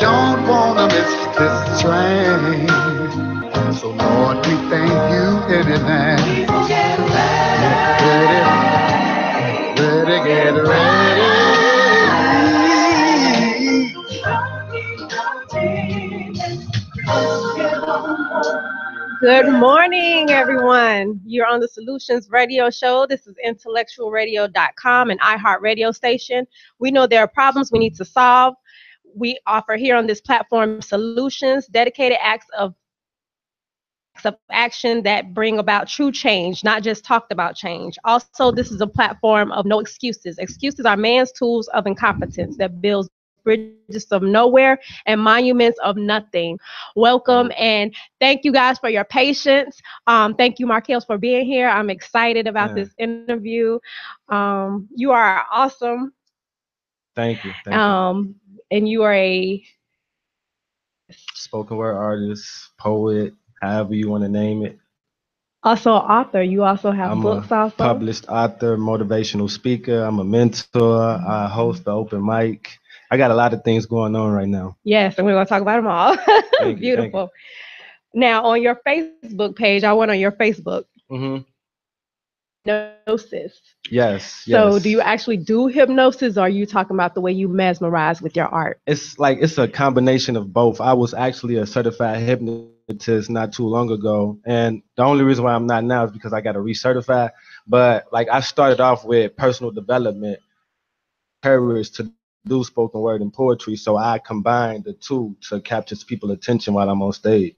don't wanna miss this train. So Lord, we thank you in advance. People get ready, get ready. Good morning, everyone. You're on the Solutions Radio Show. This is IntellectualRadio.com, an iHeart radio station. We know there are problems we need to solve. We offer here on this platform solutions, dedicated acts of action that bring about true change, not just talked about change. Also, this is a platform of no excuses. Excuses are man's tools of incompetence that builds bridges of nowhere and monuments of nothing. Welcome and thank you guys for your patience. Thank you, Markels, for being here. I'm excited about this interview. You are awesome. Thank you. And you are a spoken word artist, poet, however you want to name it. Also an author. You also have books also? I'm a published author, motivational speaker. I'm a mentor. I host the open mic. I got a lot of things going on right now. Yes, and we're going to talk about them all. Beautiful. Now, on your Facebook page, I went on your Facebook. Mm-hmm. Hypnosis. Yes. So do you actually do hypnosis, or are you talking about the way you mesmerize with your art? It's a combination of both. I was actually a certified hypnotist not too long ago, and the only reason why I'm not now is because I got to recertify. But like I started off with personal development, courage to do spoken word and poetry, so I combined the two to capture people's attention while I'm on stage.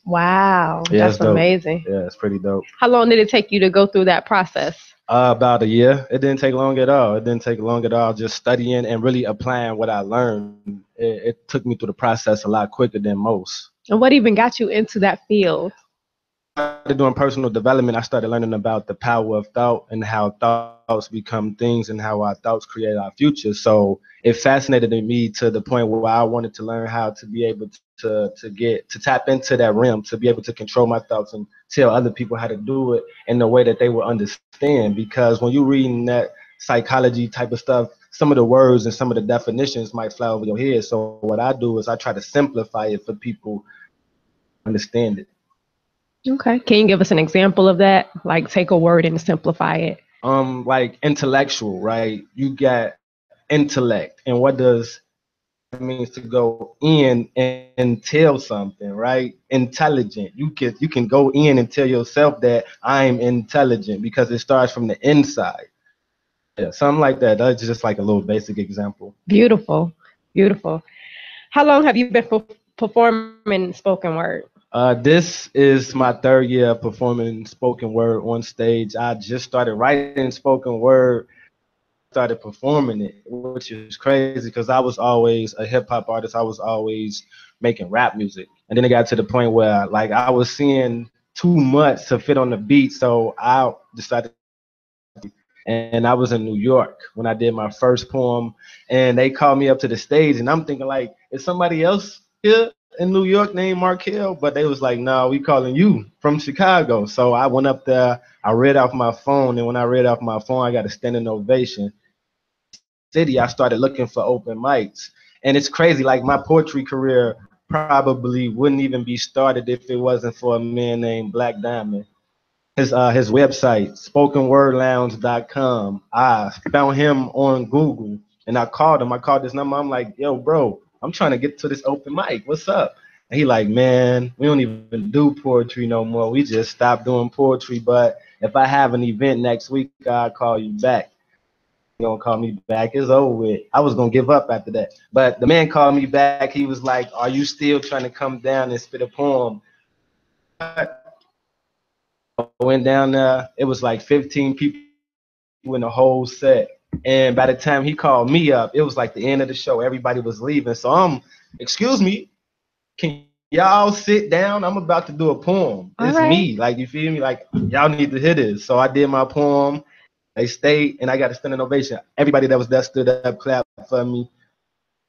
Wow, that's amazing. Yeah, it's pretty dope. How long did it take you to go through that process? About a year. It didn't take long at all. Just studying and really applying what I learned. It took me through the process a lot quicker than most. And what even got you into that field? I started doing personal development. I started learning about the power of thought and how thoughts become things and how our thoughts create our future. So it fascinated me to the point where I wanted to learn how to be able to tap into that realm, to be able to control my thoughts and tell other people how to do it in the way that they will understand. Because when you're reading that psychology type of stuff, some of the words and some of the definitions might fly over your head. So what I do is I try to simplify it for people to understand it. Okay. Can you give us an example of that? Like take a word and simplify it. Like intellectual, right? You got intellect, and what does it means to go in and tell something, right? Intelligent. You can go in and tell yourself that I'm intelligent because it starts from the inside. Yeah, something like that. That's just like a little basic example. Beautiful, beautiful. How long have you been performing spoken word? This is my third year performing spoken word on stage. I just started writing spoken word, started performing it, which is crazy because I was always a hip hop artist. I was always making rap music. And then it got to the point where like I was seeing too much to fit on the beat. So I decided, and I was in New York when I did my first poem, and they called me up to the stage, and I'm thinking like, is somebody else here in New York named Markel? But they was like, no, we calling you from Chicago. So I went up there, I read off my phone, and when I read off my phone, I got a standing ovation. City, I started looking for open mics, and it's crazy. Like my poetry career probably wouldn't even be started if it wasn't for a man named Black Diamond. His website, spokenwordlounge.com. I found him on Google and I called him. I called this number. I'm like, yo, bro, I'm trying to get to this open mic. What's up? And he like, man, we don't even do poetry no more. We just stopped doing poetry. But if I have an event next week, I'll call you back. You gonna call me back? It's over with. I was gonna give up after that. But the man called me back. He was like, are you still trying to come down and spit a poem? I went down there. It was like 15 people in the whole set. And by the time he called me up, it was like the end of the show. Everybody was leaving. So excuse me, can y'all sit down? I'm about to do a poem. It's me. Like, you feel me? Like, y'all need to hear this. So I did my poem. They stayed, and I got a standing ovation. Everybody that was there stood up, clapped for me.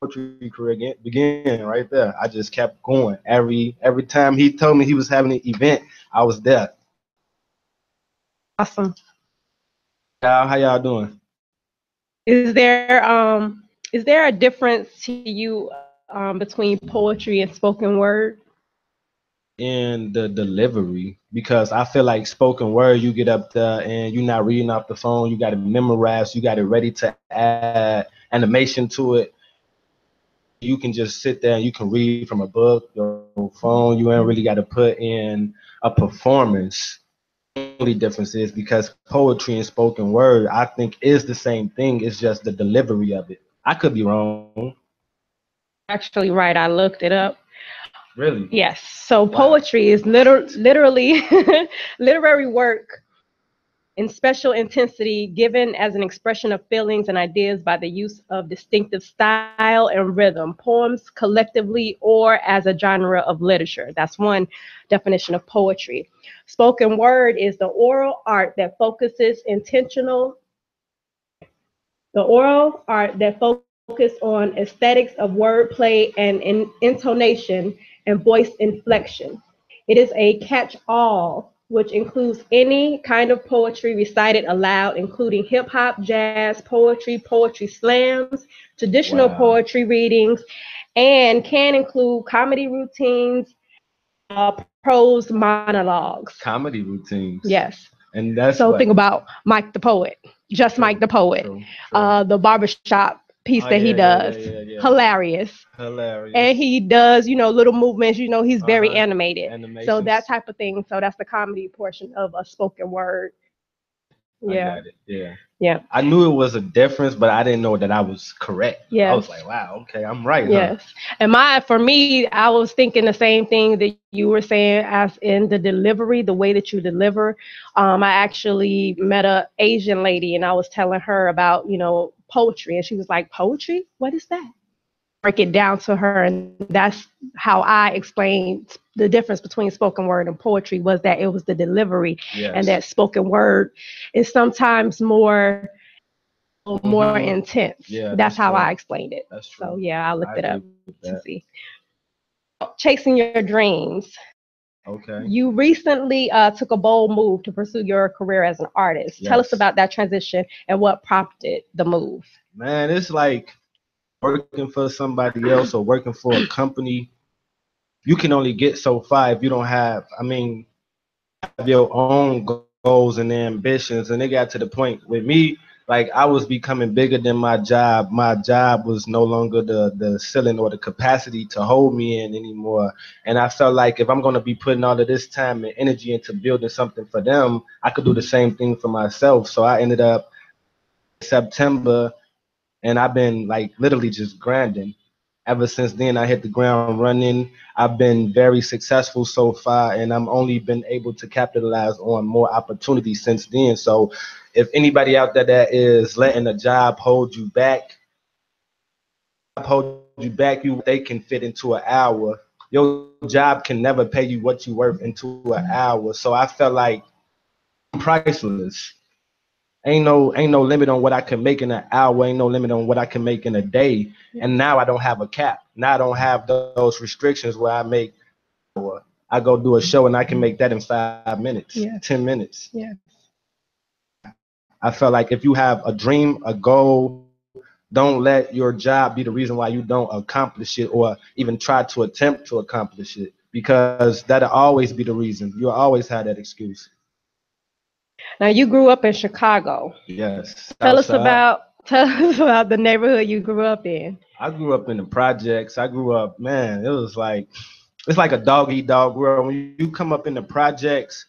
Poetry career began right there. I just kept going. Every time he told me he was having an event, I was there. Awesome. How y'all doing? Is there a difference to you between poetry and spoken word? In the delivery, because I feel like spoken word, you get up there and you're not reading off the phone. You got to memorize. You got it ready to add animation to it. You can just sit there and you can read from a book, your phone. You ain't really got to put in a performance. The only difference is because poetry and spoken word, I think, is the same thing. It's just the delivery of it. I could be wrong. Actually, right. I looked it up. Really? Yes. So Wow. poetry is literally literary work in special intensity given as an expression of feelings and ideas by the use of distinctive style and rhythm, poems collectively or as a genre of literature. That's one definition of poetry. Spoken word is the oral art that focuses intentional the oral art that focus on aesthetics of wordplay and intonation and voice inflection. It is a catch-all, which includes any kind of poetry recited aloud, including hip-hop, jazz, poetry, poetry slams, traditional Wow. poetry readings, and can include comedy routines, prose monologues. Comedy routines. Yes. And that's So what. think about Mike the Poet, just Mike True, the Poet, true, true. the barbershop piece Oh that he yeah, yeah, yeah, does, yeah, yeah. hilarious. And Hilarious. he does, little movements, he's very Uh-huh. animated. So that Animations. type of thing. So that's the comedy portion of a spoken word. I Yeah. got it. Yeah. Yeah. I knew it was a difference, but I didn't know that I was correct. I was Yes. like, wow, okay, I'm right, huh? Yes. And for me, I was thinking the same thing that you were saying as in the delivery, the way that you deliver. I actually met a Asian lady and I was telling her about, poetry. And she was like, poetry? What is that? Break it down to her. And that's how I explained the difference between spoken word and poetry was that it was the delivery and Yes. that spoken word is sometimes more Mm-hmm. intense. Yeah, That's that's how I true. explained it. That's So true. yeah, I looked I it up agree with to that. see. Chasing your dreams. Okay. You recently took a bold move to pursue your career as an artist. Tell us Yes. about that transition and what prompted the move. Man, it's like working for somebody else or working for a company. You can only get so far if you don't have, I mean, have your own goals and ambitions. And they got to the point with me, like I was becoming bigger than my job. My job was no longer the ceiling or the capacity to hold me in anymore. And I felt like if I'm gonna be putting all of this time and energy into building something for them, I could do the same thing for myself. So I ended up September, and I've been like literally just grinding. Ever since then, I hit the ground running. I've been very successful so far, and I'm only been able to capitalize on more opportunities since then. So, if anybody out there that is letting a job hold you back, they can fit into an hour. Your job can never pay you what you worth into an hour. So I felt like I'm priceless. Ain't no limit on what I can make in an hour. Ain't no limit on what I can make in a day. And now I don't have a cap. Now I don't have those restrictions where I go do a show and I can make that in 5 minutes, Yes. 10 minutes. Yes. I felt like if you have a dream, a goal, don't let your job be the reason why you don't accomplish it or even try to attempt to accomplish it, because that'll always be the reason. You'll always have that excuse. Now you grew up in Chicago. Yes, Tell us Southside. about tell us about the neighborhood you grew up in. I grew up in the projects. I grew up, man, it was like it's like a dog eat dog world. When you come up in the projects,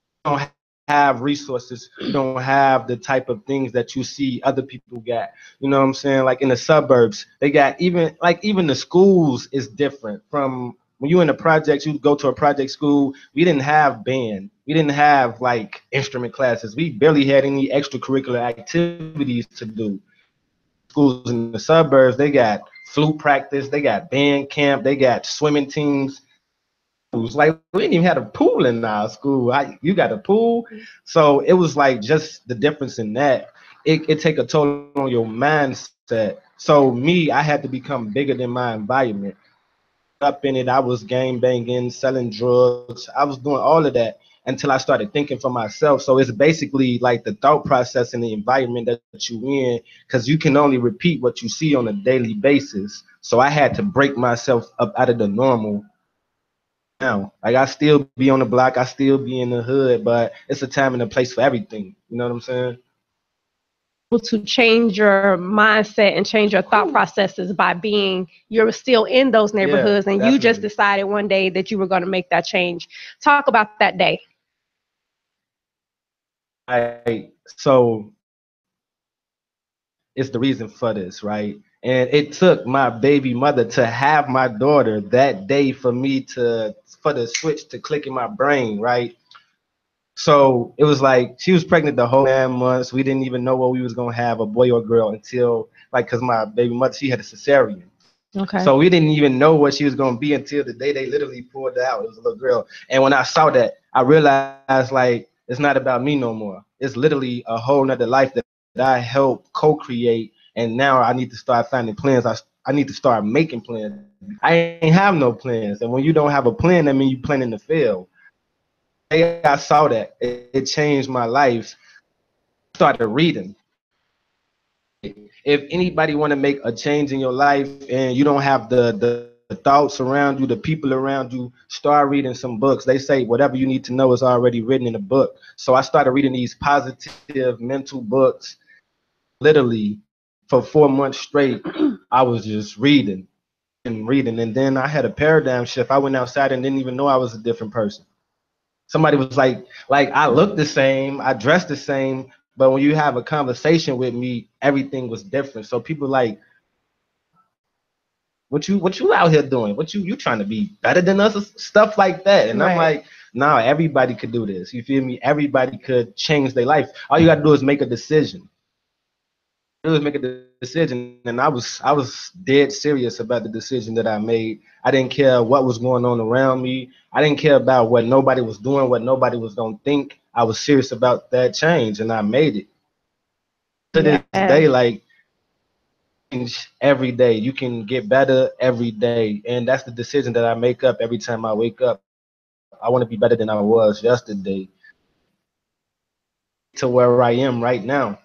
you don't have resources. You don't have the type of things that you see other people got. You know what I'm saying? Like in the suburbs, they got even the schools is different from when you in the projects. You go to a project school. We didn't have band. We didn't have like instrument classes. We barely had any extracurricular activities to do. Schools in the suburbs, they got flute practice, they got band camp, they got swimming teams. Like we didn't even have a pool in our school. You got a pool, so it was like just the difference in that. It take a toll on your mindset. So me, I had to become bigger than my environment. Up in it, I was gang banging, selling drugs. I was doing all of that, and until I started thinking for myself. So it's basically like the thought process and the environment that you in, because you can only repeat what you see on a daily basis. So I had to break myself up out of the normal. Now, like I still be on the block, I still be in the hood, but it's a time and a place for everything. You know what I'm saying? To change your mindset and change your thought processes by being you're still in those Yeah, neighborhoods and you just definitely. decided one day that you were going to make that change. Talk about that day. So it's the reason for this, right? And it took my baby mother to have my daughter that day for me to for the switch to click in my brain, right? So it was like she was pregnant the whole 9 months. We didn't even know what we was gonna have, a boy or girl, until like, cause my baby mother, she had a cesarean. Okay. So we didn't even know what she was gonna be until the day they literally pulled her out. It was a little girl. And when I saw that, I realized like it's not about me no more. It's literally a whole nother life that I helped co-create. And now I need to start finding plans. I need to start making plans. I ain't have no plans. And when you don't have a plan, that means you planning to fail. The day I saw that, it changed my life. I started reading. If anybody want to make a change in your life and you don't have the thoughts around you, the people around you, start reading some books. They say whatever you need to know is already written in a book. So I started reading these positive mental books. Literally for 4 months straight, I was just reading and reading. And then I had a paradigm shift. I went outside and didn't even know I was a different person. Somebody was like I look the same, I dress the same, but when you have a conversation with me, everything was different. So people like, what you out here doing? What you trying to be better than us? Stuff like that. And I'm Right. like, nah, everybody could do this. You feel me? Everybody could change their life. All you gotta do is make a decision. Do is make a decision. And I was dead serious about the decision that I made. I didn't care what was going on around me. I didn't care about what nobody was doing, what nobody was gonna think. I was serious about that change, and I made it. To this Yes. day, like, change every day. You can get better every day, and that's the decision that I make up every time I wake up. I want to be better than I was yesterday to where I am right now.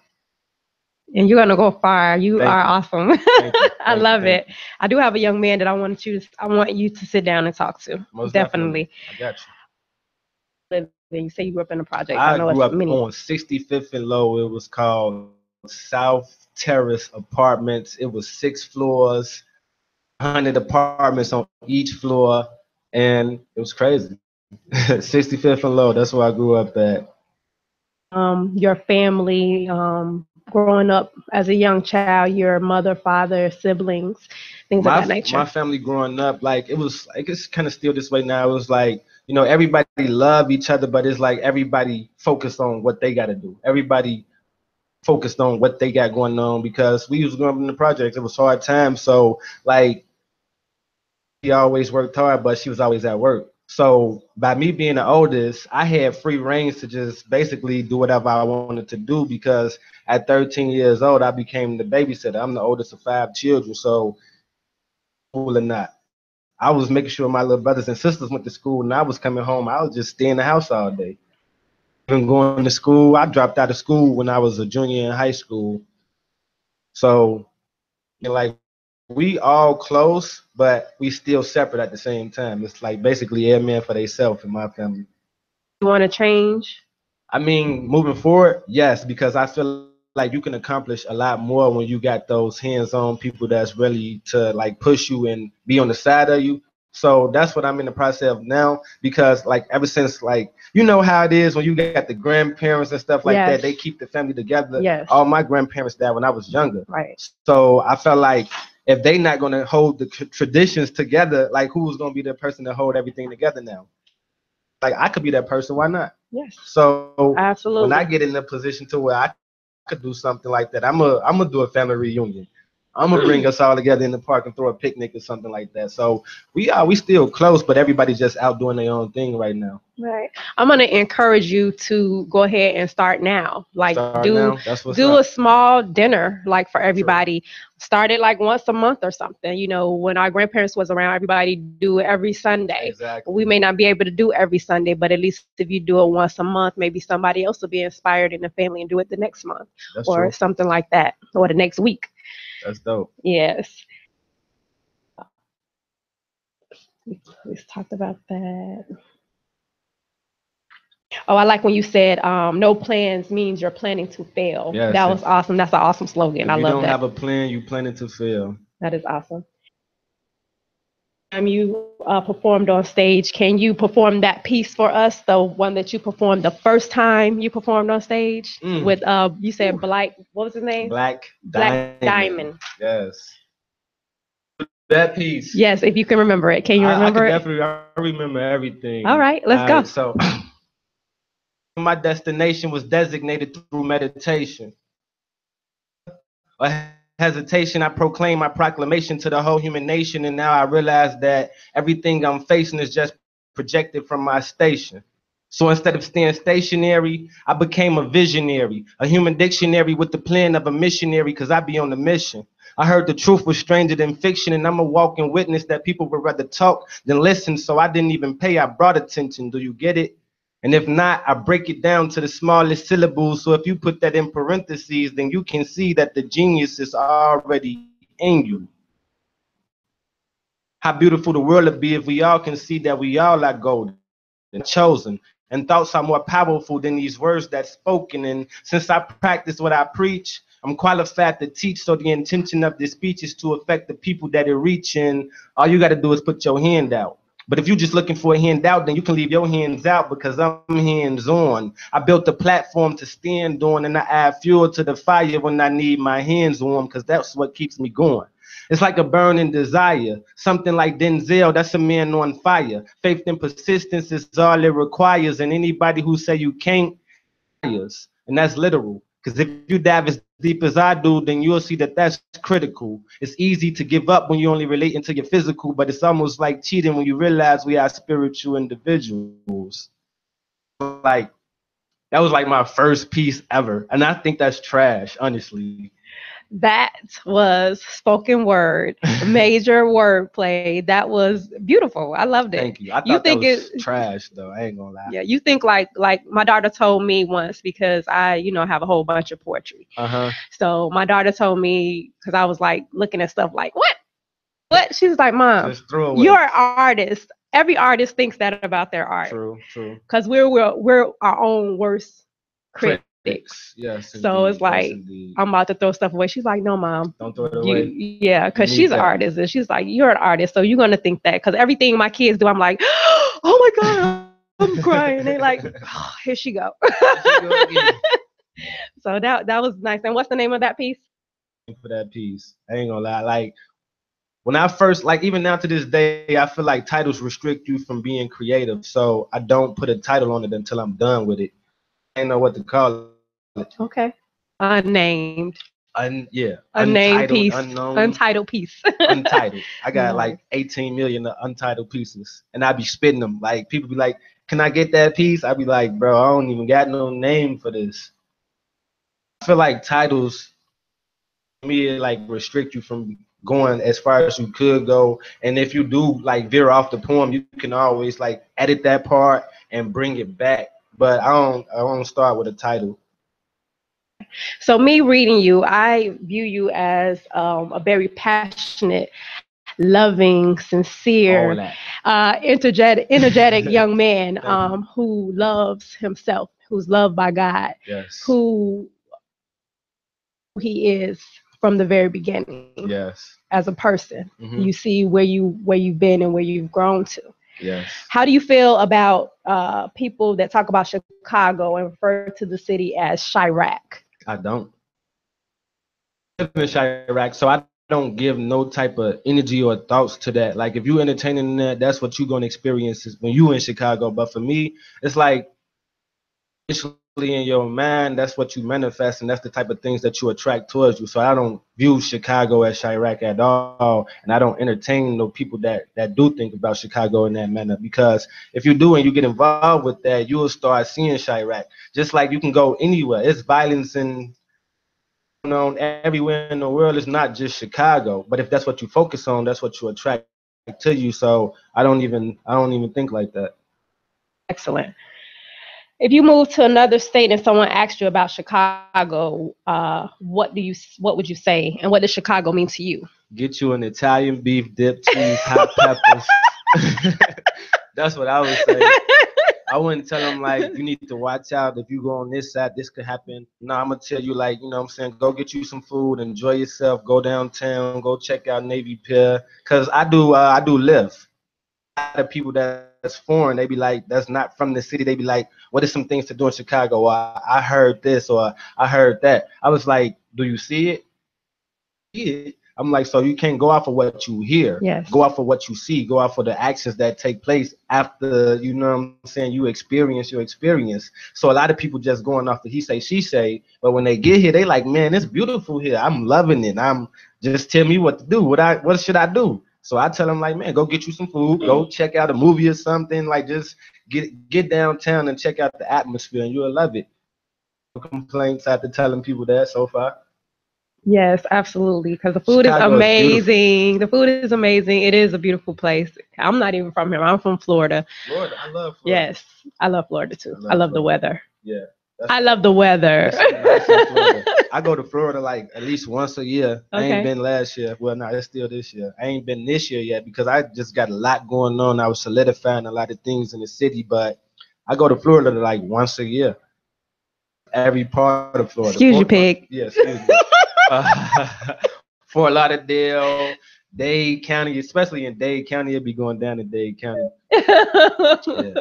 And you're gonna go far. You Thank are you, awesome. thank you, I thank you, love thank it. you. I do have a young man that I want you to sit down and talk to. Most definitely, Definitely. I got you. You say you grew up in the projects. I I know grew it's up many. on 65th and Low. It was called South Terrace Apartments. It was 6 floors, 100 apartments on each floor, and it was crazy. 65th and Low. That's where I grew up at. Your family, growing up as a young child, your mother, father, siblings, things of that My nature. family growing up, like it was like it's kind of still this way now. It was like, everybody love each other, but it's like everybody focused on what they got to do. Everybody focused on what they got going on because we was growing up in the projects. It was hard times, so like she always worked hard, but she was always at work. So by me being the oldest, I had free reigns to just basically do whatever I wanted to do because at 13 years old, I became the babysitter. I'm the oldest of 5 children, so school or not. I was making sure my little brothers and sisters went to school, and I was coming home. I was just stay in the house all day. Even going to school, I dropped out of school when I was a junior in high school. So, like, we all close, but we still separate at the same time. It's like basically every man for themselves in my family. You want to change? I mean, moving forward, yes, because I feel like you can accomplish a lot more when you got those hands-on people that's really to like push you and be on the side of you. So that's what I'm in the process of now because like ever since like how it is when you got the grandparents and stuff like that, they Yes. keep the family together. Yes. All my grandparents died when I was younger. Right. So I felt like if they not gonna hold the traditions together, like who's gonna be the person to hold everything together now? Like I could be that person. Why not? Yes. So when I get Absolutely. in a position to where I could do something like that, I'm a do a family reunion. I'm gonna bring us all together in the park and throw a picnic or something like that. So we still close, but everybody's just out doing their own thing right now. Right. I'm gonna encourage you to go ahead and start now. Like do a small dinner like for everybody. True. Start it like once a month or something. You know, when our grandparents was around, everybody do it every Sunday. Exactly. We may not be able to do every Sunday, but at least if you do it once a month, maybe somebody else will be inspired in the family and do it the next month. That's or true. Something like that, or the next week. That's dope. Yes. We talked about that. Oh, I like when you said no plans means you're planning to fail. Yes, that was awesome. That's an awesome slogan. I love that. If you don't have a plan, you planning to fail. That is awesome. You performed on stage. Can you perform that piece for us? The one that you performed the first time you performed on stage with you said Black. What was his name? Black Diamond. Yes. That piece. Yes, if you can remember it. Can you remember it? I remember everything. All right, let's go. So my destination was designated through meditation. A hesitation, I proclaim my proclamation to the whole human nation, and now I realize that everything I'm facing is just projected from my station. So instead of staying stationary, I became a visionary, a human dictionary with the plan of a missionary, because I be on the mission. I heard the truth was stranger than fiction, and I'm a walking witness that people would rather talk than listen, so I didn't even pay, I brought attention. Do you get it? And if not, I break it down to the smallest syllables, so if you put that in parentheses, then you can see that the genius is already in you. How beautiful the world would be if we all can see that we all are golden and chosen, and thoughts are more powerful than these words that's spoken. And since I practice what I preach, I'm qualified to teach, so the intention of this speech is to affect the people that it reach, and all you got to do is put your hand out. But if you're just looking for a handout, then you can leave your hands out, because I'm hands-on. I built a platform to stand on, and I add fuel to the fire when I need my hands on, because that's what keeps me going. It's like a burning desire, something like Denzel, that's a man on fire. Faith and persistence is all it requires, and anybody who say you can't, and that's literal. Because if you dive as deep as I do, then you'll see that that's critical. It's easy to give up when you only relating to your physical, but it's almost like cheating when you realize we are spiritual individuals. Like, that was like my first piece ever. And I think that's trash, honestly. That was spoken word, major wordplay. That was beautiful. I loved it. Thank you. I thought that was trash, though. I ain't gonna lie. Yeah, you think like my daughter told me once, because I, have a whole bunch of poetry. So my daughter told me, because I was like looking at stuff like, what? She was like, Mom, you're an artist. Every artist thinks that about their art. True. Because we're our own worst critics. Yes. So indeed, it's like, I'm about to throw stuff away. She's like, no, Mom. Don't throw it away. Yeah, because she's an artist. And she's like, you're an artist, so you're going to think that. Because everything my kids do, I'm like, oh my God, I'm crying. They like, oh, here she go. So that was nice. And what's the name of that piece? For that piece, I ain't gonna lie. Like, when I first, like, even now to this day, I feel like titles restrict you from being creative. So I don't put a title on it until I'm done with it. I don't know what to call it. Okay. Unnamed. Yeah. Unnamed piece. Unknown. Untitled piece. Untitled. I got like 18 million untitled pieces, and I be spitting them. Like, people be like, can I get that piece? I be like, bro, I don't even got no name for this. I feel like titles, to me, like, restrict you from going as far as you could go. And if you do like veer off the poem, you can always like edit that part and bring it back. But I don't start with a title. So me reading you, I view you as a very passionate, loving, sincere, energetic young man who loves himself, who's loved by God, yes, who he is from the very beginning. Yes, as a person, you see where you've been and where you've grown to. Yes. How do you feel about people that talk about Chicago and refer to the city as Chirac? I don't live in Chirac, so I don't give no type of energy or thoughts to that. Like, if you entertaining that, that's what you're gonna experience when you in Chicago. But for me, it's like in your mind, that's what you manifest, and that's the type of things that you attract towards you. So I don't view Chicago as Chirac at all, and I don't entertain the people that do think about Chicago in that manner. Because if you do and you get involved with that, you will start seeing Chirac. Just like you can go anywhere, it's violence and on everywhere in the world. It's not just Chicago, but if that's what you focus on, that's what you attract to you. So I don't even think like that. Excellent. If you move to another state and someone asked you about Chicago, what would you say, and what does Chicago mean to you? Get you an Italian beef dip, cheese, hot peppers. That's what I would say. I wouldn't tell them like you need to watch out if you go on this side, this could happen. No, I'm gonna tell you like, you know what I'm saying, go get you some food, enjoy yourself, go downtown, go check out Navy Pier. Cause I do live. A lot of people that's foreign, they be like, that's not from the city. They be like, what are some things to do in Chicago? Or I heard this or I heard that. I was like, do you see it? I'm like, so you can't go off of what you hear. Yes. Go off of what you see. Go off of the actions that take place after, you know what I'm saying, you experience your experience. So a lot of people just going off the he say, she say, but when they get here, they like, man, it's beautiful here. I'm loving it. I'm just tell me what to do. What should I do? So I tell them like, man, go get you some food, go check out a movie or something. Like just get downtown and check out the atmosphere and you'll love it. No complaints after telling people that so far. Yes, absolutely. Because the food is Chicago is beautiful. amazing. The food is amazing. It is a beautiful place. I'm not even from here. I'm from Florida. Florida, I love Florida. Yes, I love Florida too. I love the weather. Yeah. I love the weather. Nice in Florida. I go to Florida like at least once a year. I Okay. ain't been last year. Well, no, it's still this year. I ain't been this year yet because I just got a lot going on. I was solidifying a lot of things in the city, but I go to Florida like once a year. Every part of Florida. Excuse you, pig. Yeah, excuse me. Fort Lauderdale, Dade County, especially in Dade County, it'd be going down to Dade County. Yeah.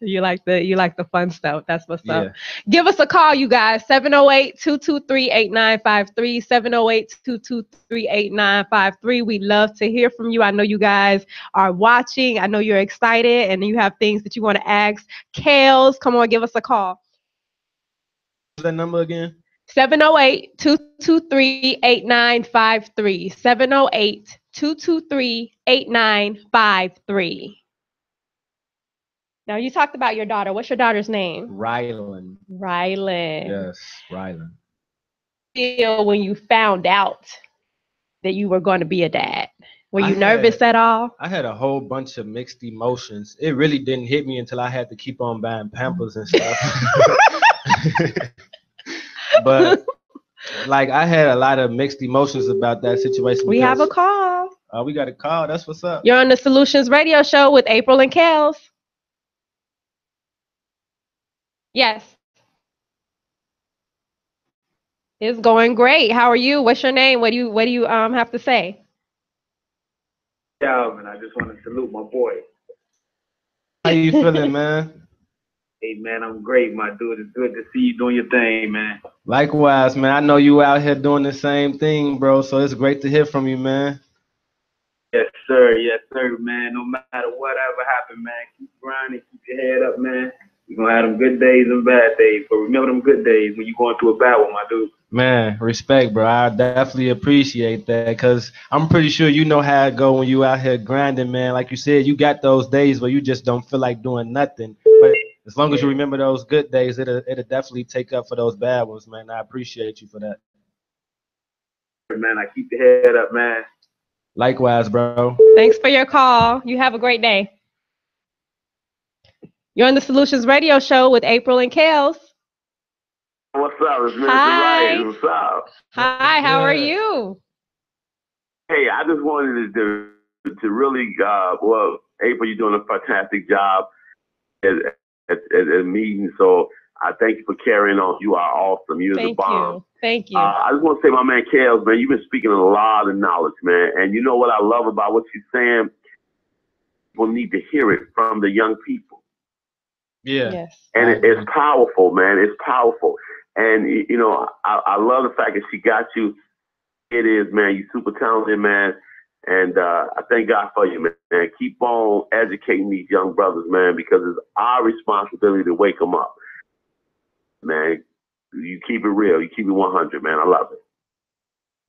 You like the fun stuff. That's what's up. Yeah. Give us a call, you guys. 708-223-8953. 708-223-8953. We love to hear from you. I know you guys are watching. I know you're excited and you have things that you want to ask. Kales, come on, give us a call. What's that number again? 708-223-8953. 708-223-8953. Now, you talked about your daughter. What's your daughter's name? Rylan. Rylan. Yes, Rylan. Feel when you found out that you were going to be a dad? Were you nervous at all? I had a whole bunch of mixed emotions. It really didn't hit me until I had to keep on buying Pampers and stuff. But like I had a lot of mixed emotions about that situation. We have a call. We got a call. That's what's up. You're on the Solutions Radio Show with April and Kels. Yes. It's going great. How are you? What's your name? What do you have to say? Yeah, man, I just want to salute my boy. How you feeling, man? Hey, man, I'm great, my dude. It's good to see you doing your thing, man. Likewise, man. I know you out here doing the same thing, bro. So it's great to hear from you, man. Yes, sir, man. No matter whatever happens, man, keep grinding, keep your head up, man. You're going to have them good days and bad days. But remember them good days when you're going through a bad one, my dude. Man, respect, bro. I definitely appreciate that because I'm pretty sure you know how it go when you out here grinding, man. Like you said, you got those days where you just don't feel like doing nothing. But as long as you remember those good days, it'll definitely take up for those bad ones, man. I appreciate you for that. Man, I keep your head up, man. Likewise, bro. Thanks for your call. You have a great day. You're on the Solutions Radio Show with April and Kels. What's up? It's Mr. Hi. Rice. What's up? Hi, how are you? Hey, I just wanted to really, well, April, you're doing a fantastic job at meetings. So I thank you for carrying on. You are awesome. You're the bomb. Thank you. I just want to say, my man, Kels, man, you've been speaking a lot of knowledge, man. And you know what I love about what you're saying? People need to hear it from the young people. Yeah. Yes. And it's powerful, man. It's powerful. And, you know, I love the fact that she got you. It is, man. You're super talented, man. And I thank God for you, man. Keep on educating these young brothers, man, because it's our responsibility to wake them up. man. You keep it real. You keep it 100, man. I love it.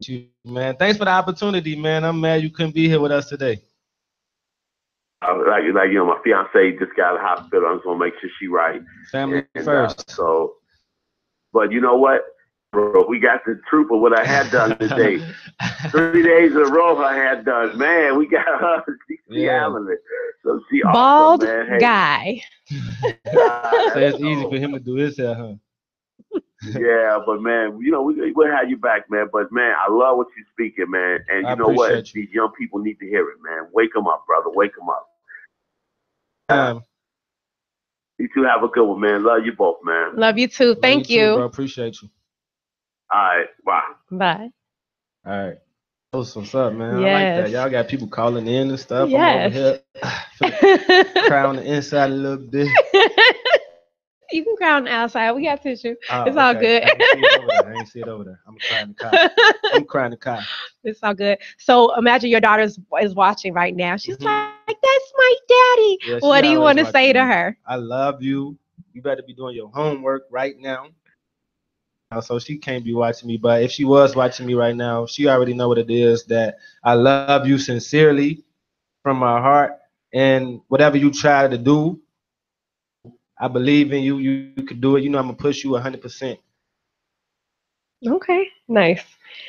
You, man. Thanks for the opportunity, man. I'm mad you couldn't be here with us today. Like you know, my fiance just got out of the hospital. I just want to make sure she right. Family first. So, but you know what, bro? We got the truth of what I had done today. 3 days in a row I had done. Man, we got her. She handling it. So she Bald awesome, man. Hey, guy. So it's easy for him to do his hair, huh? Yeah, but man, you know, we'll have you back, man. But man, I love what you're speaking, man. And you know what? You. These young people need to hear it, man. Wake them up, brother. Wake them up. You two have a good one, man. Love you both, man. Love you too. Thank you. Too, bro. Appreciate you. All right. Bye. Bye. All right. What's up, man? Yes. I like that. Y'all got people calling in and stuff. Yes. I'm over here cry on the inside a little bit. You can cry on the outside. We got tissue. It's all good. I ain't see it over there. I'm crying in the car. I'm crying in the car. It's all good. So imagine your daughter is watching right now. She's like, that's my daddy. Yeah, what do you want to say to her? I love you. You better be doing your homework right now. So she can't be watching me. But if she was watching me right now, she already know what it is, that I love you sincerely from my heart. And whatever you try to do, I believe in you. You could do it. You know I'm going to push you 100%. Okay, nice.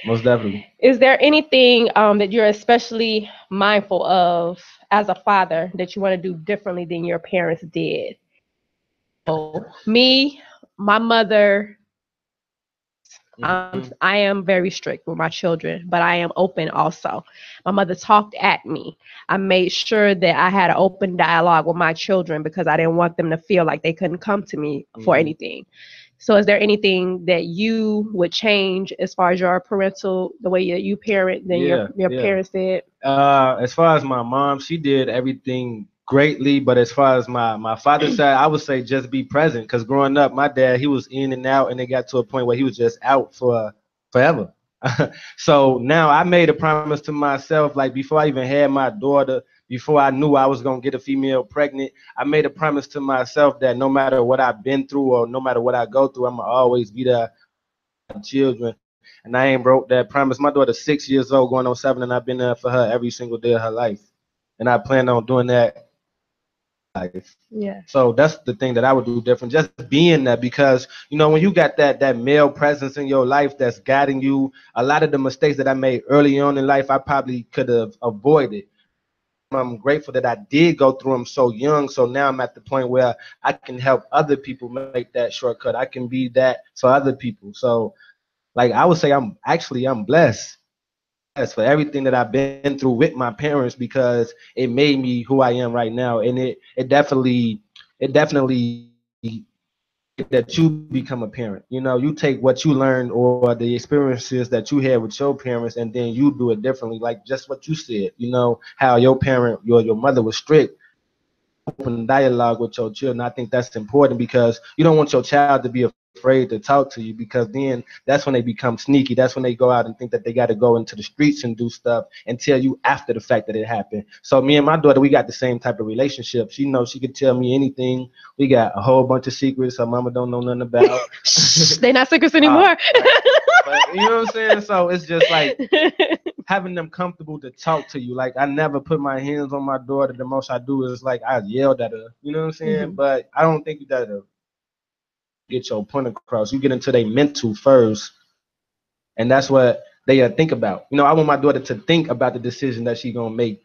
Most definitely. Is there anything that you're especially mindful of as a father that you want to do differently than your parents did? So, me, my mother, I am very strict with my children, but I am open also. My mother talked at me. I made sure that I had an open dialogue with my children because I didn't want them to feel like they couldn't come to me for anything. So is there anything that you would change as far as your parental, the way that you parent than your parents did? As far as my mom, she did everything greatly, but as far as my father's side, I would say just be present, because growing up, my dad, he was in and out, and it got to a point where he was just out for forever. So now I made a promise to myself, like before I even had my daughter, before I knew I was going to get a female pregnant, I made a promise to myself that no matter what I've been through or no matter what I go through, I'm going to always be there for my children. And I ain't broke that promise. My daughter's 6 years old, going on 7, and I've been there for her every single day of her life. And I plan on doing that. Yeah. So that's the thing that I would do different, just being there, because you know when you got that male presence in your life that's guiding you, a lot of the mistakes that I made early on in life I probably could have avoided. I'm grateful that I did go through them so young, so now I'm at the point where I can help other people make that shortcut. I can be that for other people. So like I would say I'm blessed for everything that I've been through with my parents, because it made me who I am right now. And it definitely that you become a parent. You know, you take what you learned or the experiences that you had with your parents, and then you do it differently. Like just what you said, you know, how your mother was strict. Open dialogue with your children. I think that's important, because you don't want your child to be afraid to talk to you, because then that's when they become sneaky. That's when they go out and think that they got to go into the streets and do stuff and tell you after the fact that it happened. So me and my daughter, we got the same type of relationship. She knows she could tell me anything. We got a whole bunch of secrets her mama don't know nothing about. They're not secrets anymore. But, you know what I'm saying? So it's just like having them comfortable to talk to you. Like I never put my hands on my daughter. The most I do is like I yelled at her. You know what I'm saying? But I don't think you gotta get your point across. You get into their mental first, and that's what they think about. You know, I want my daughter to think about the decision that she's gonna make,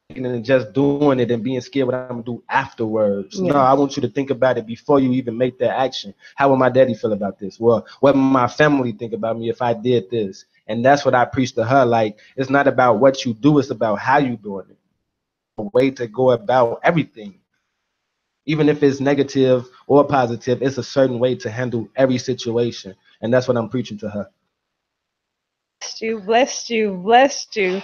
and just doing it and being scared what I'm gonna do afterwards. Yeah. No, I want you to think about it before you even make that action. How will my daddy feel about this? Well, what will my family think about me if I did this? And that's what I preach to her. Like, it's not about what you do, it's about how you doing it. A way to go about everything. Even if it's negative or positive, it's a certain way to handle every situation. And that's what I'm preaching to her. Blessed you.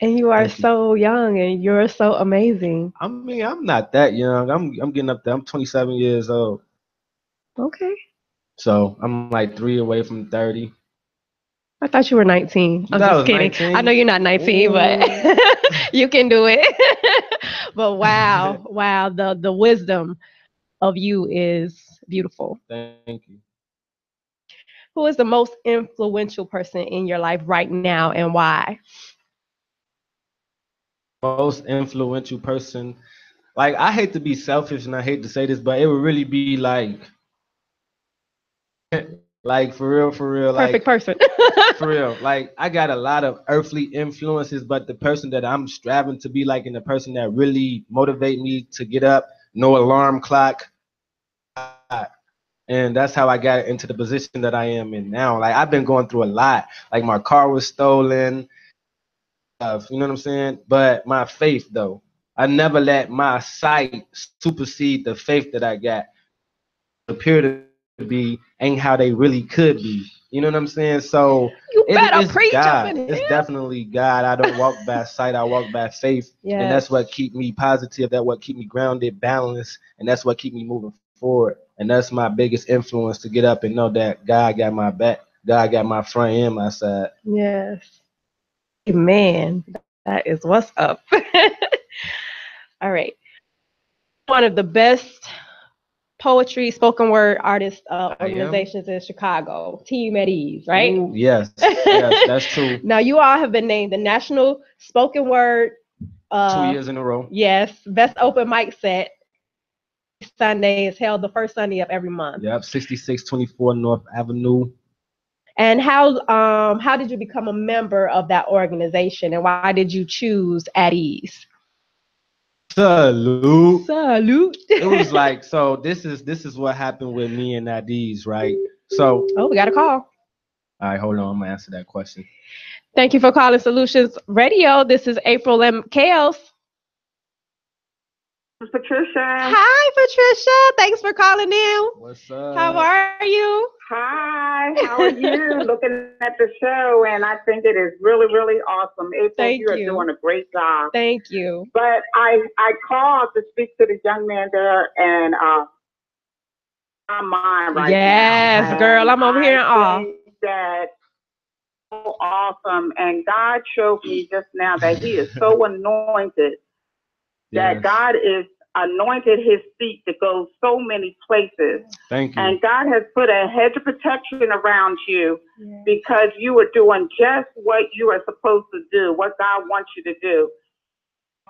And you are so young, and you're so amazing. I mean, I'm not that young. I'm getting up there. I'm 27 years old. Okay. So I'm like 3 away from 30. I thought you were 19. I'm just kidding. 19? I know you're not 19, but you can do it. But wow, the wisdom of you is beautiful. Thank you. Who is the most influential person in your life right now and why? Most influential person. Like, I hate to be selfish and I hate to say this, but it would really be like for real, like Perfect person. for real. Like, I got a lot of earthly influences, but the person that I'm striving to be like and the person that really motivate me to get up, no alarm clock. And that's how I got into the position that I am in now. Like, I've been going through a lot. Like, my car was stolen, you know what I'm saying? But my faith, though, I never let my sight supersede the faith that I got. Appear to be ain't how they really could be. You know what I'm saying? So You better it's preach up God. in It's here. definitely God. I don't walk by sight. I walk by faith, and that's Yes. what keep me positive. That's what keep me grounded, balanced, and that's what keep me moving forward. And that's my biggest influence to get up and know that God got my back. God got my front and my side. Yes. Man, that is what's up. All right. One of the best poetry, spoken word artist organizations in Chicago, Team at Ease, right? Ooh, yes, yes, that's true. Now, you all have been named the National Spoken Word 2 years in a row. Yes, best open mic set. Sunday is held the first Sunday of every month. Yep, 6624 North Avenue. And how did you become a member of that organization, and why did you choose At Ease? Salute. Salute. It was like, so this is what happened with me and At Ease, right? So we got a call. All right, hold on, I'm gonna answer that question. Thank you for calling Solutions Radio. This is April and Chaos. Patricia. Hi, Patricia. Thanks for calling in. What's up? How are you? Hi, how are you? Looking at the show, and I think it is really, really awesome. April, you are doing a great job. Thank you. But I called to speak to the young man there, and I'm mine right now. Yes, girl, I'm over here in awe. That so awesome, and God showed me just now that He is so anointed. That God is anointed His feet to go so many places. Thank you. And God has put a hedge of protection around you because you are doing just what you are supposed to do, what God wants you to do.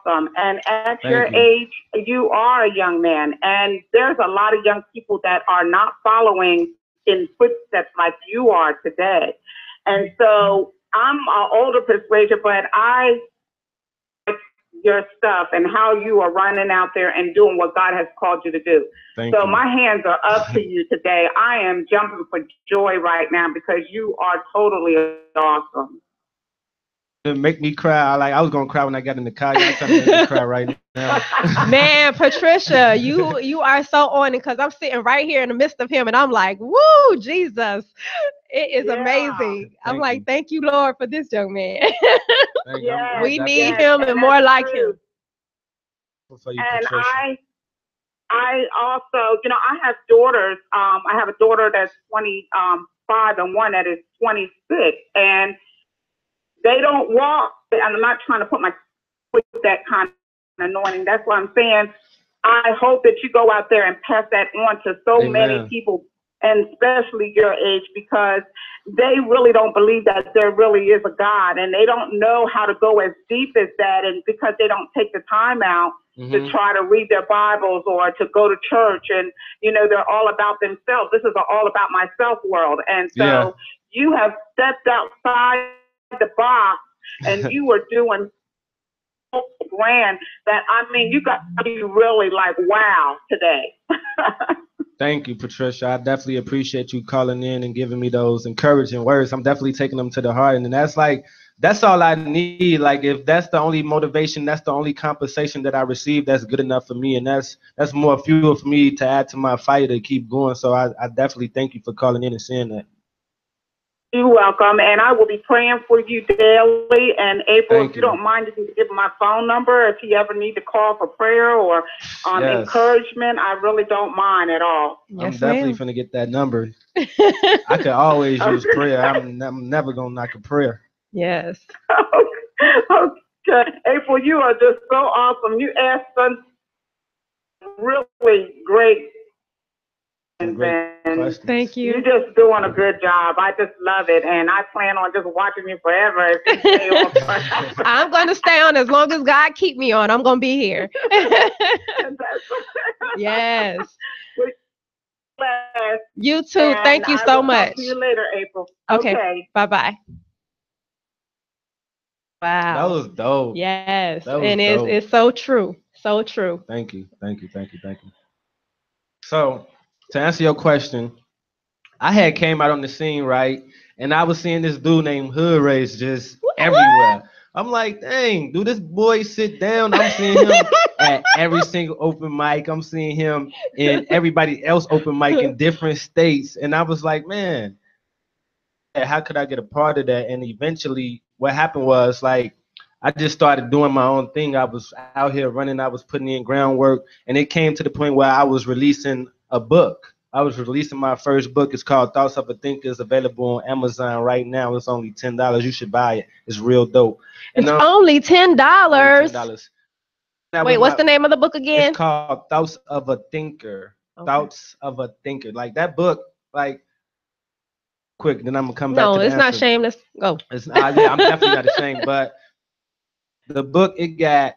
And at your age, you are a young man. And there's a lot of young people that are not following in footsteps like you are today. And so I'm an older persuasion, but I your stuff and how you are running out there and doing what God has called you to do. Thank you. My hands are up to you today. I am jumping for joy right now because you are totally awesome. It make me cry. Like, I was gonna cry when I got in the car. Y'all trying to make me cry right now. Man, Patricia, you are so on it, because I'm sitting right here in the midst of him and I'm like, woo, Jesus. It is amazing. I'm like, thank you, Lord, for this young man. We need him and more like him. And I also, I have daughters. I have a daughter that's 25 and one that is 26, and they don't walk. And I'm not trying to put my with that kind of anointing. That's what I'm saying. I hope that you go out there and pass that on to so many people, and especially your age, because they really don't believe that there really is a God, and they don't know how to go as deep as that, and because they don't take the time out to try to read their Bibles or to go to church, and they're all about themselves. This is an all about myself world, and so you have stepped outside the box, and you are doing so grand that you got to be really like wow today. Thank you, Patricia. I definitely appreciate you calling in and giving me those encouraging words. I'm definitely taking them to the heart. And that's all I need. Like, if that's the only motivation, that's the only compensation that I receive, that's good enough for me. And that's more fuel for me to add to my fire to keep going. So I definitely thank you for calling in and saying that. You're welcome. And I will be praying for you daily. And April, if you don't mind, you can give my phone number if you ever need to call for prayer or encouragement. I really don't mind at all. I'm definitely finna get that number. I could always use prayer. I'm never gonna knock a prayer. Yes. Okay. April, you are just so awesome. You asked some really great questions. Thank you. You're just doing a good job. I just love it, and I plan on just watching you forever if you stay on forever. I'm going to stay on as long as God keep me on. I'm going to be here. Yes. You too. And thank you so much. Talk to you later, April. Okay. Bye-bye. Wow. That was dope. Yes. That was and dope. It's so true. So true. Thank you. So, to answer your question, I had came out on the scene, right? And I was seeing this dude named Hood Race just everywhere. I'm like, dang, do this boy sit down? I'm seeing him at every single open mic. I'm seeing him in everybody else open mic in different states. And I was like, man, how could I get a part of that? And eventually what happened was like, I just started doing my own thing. I was out here running. I was putting in groundwork. And it came to the point where I was releasing a book. I was releasing my first book. It's called Thoughts of a Thinker. It's available on Amazon right now. It's only $10. You should buy it. It's real dope. And, it's only $10. $10. Wait, what's the name of the book again? It's called Thoughts of a Thinker. Okay. Thoughts of a Thinker. Like that book, like, quick, then I'm going to come back to the No, it's answer. not shameless. Go. Yeah, I'm definitely not ashamed, but the book, it got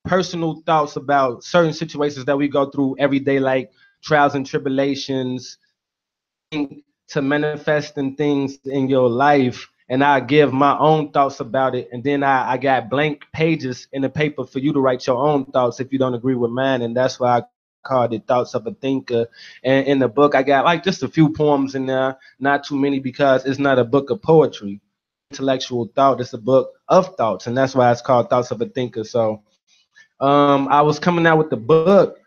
personal thoughts about certain situations that we go through every day, like trials and tribulations, to manifesting things in your life. And I give my own thoughts about it. And then I got blank pages in the paper for you to write your own thoughts if you don't agree with mine. And that's why I called it Thoughts of a Thinker. And in the book, I got like just a few poems in there, not too many, because it's not a book of poetry. Intellectual thought, it's a book of thoughts, and that's why it's called Thoughts of a Thinker. So I was coming out with the book.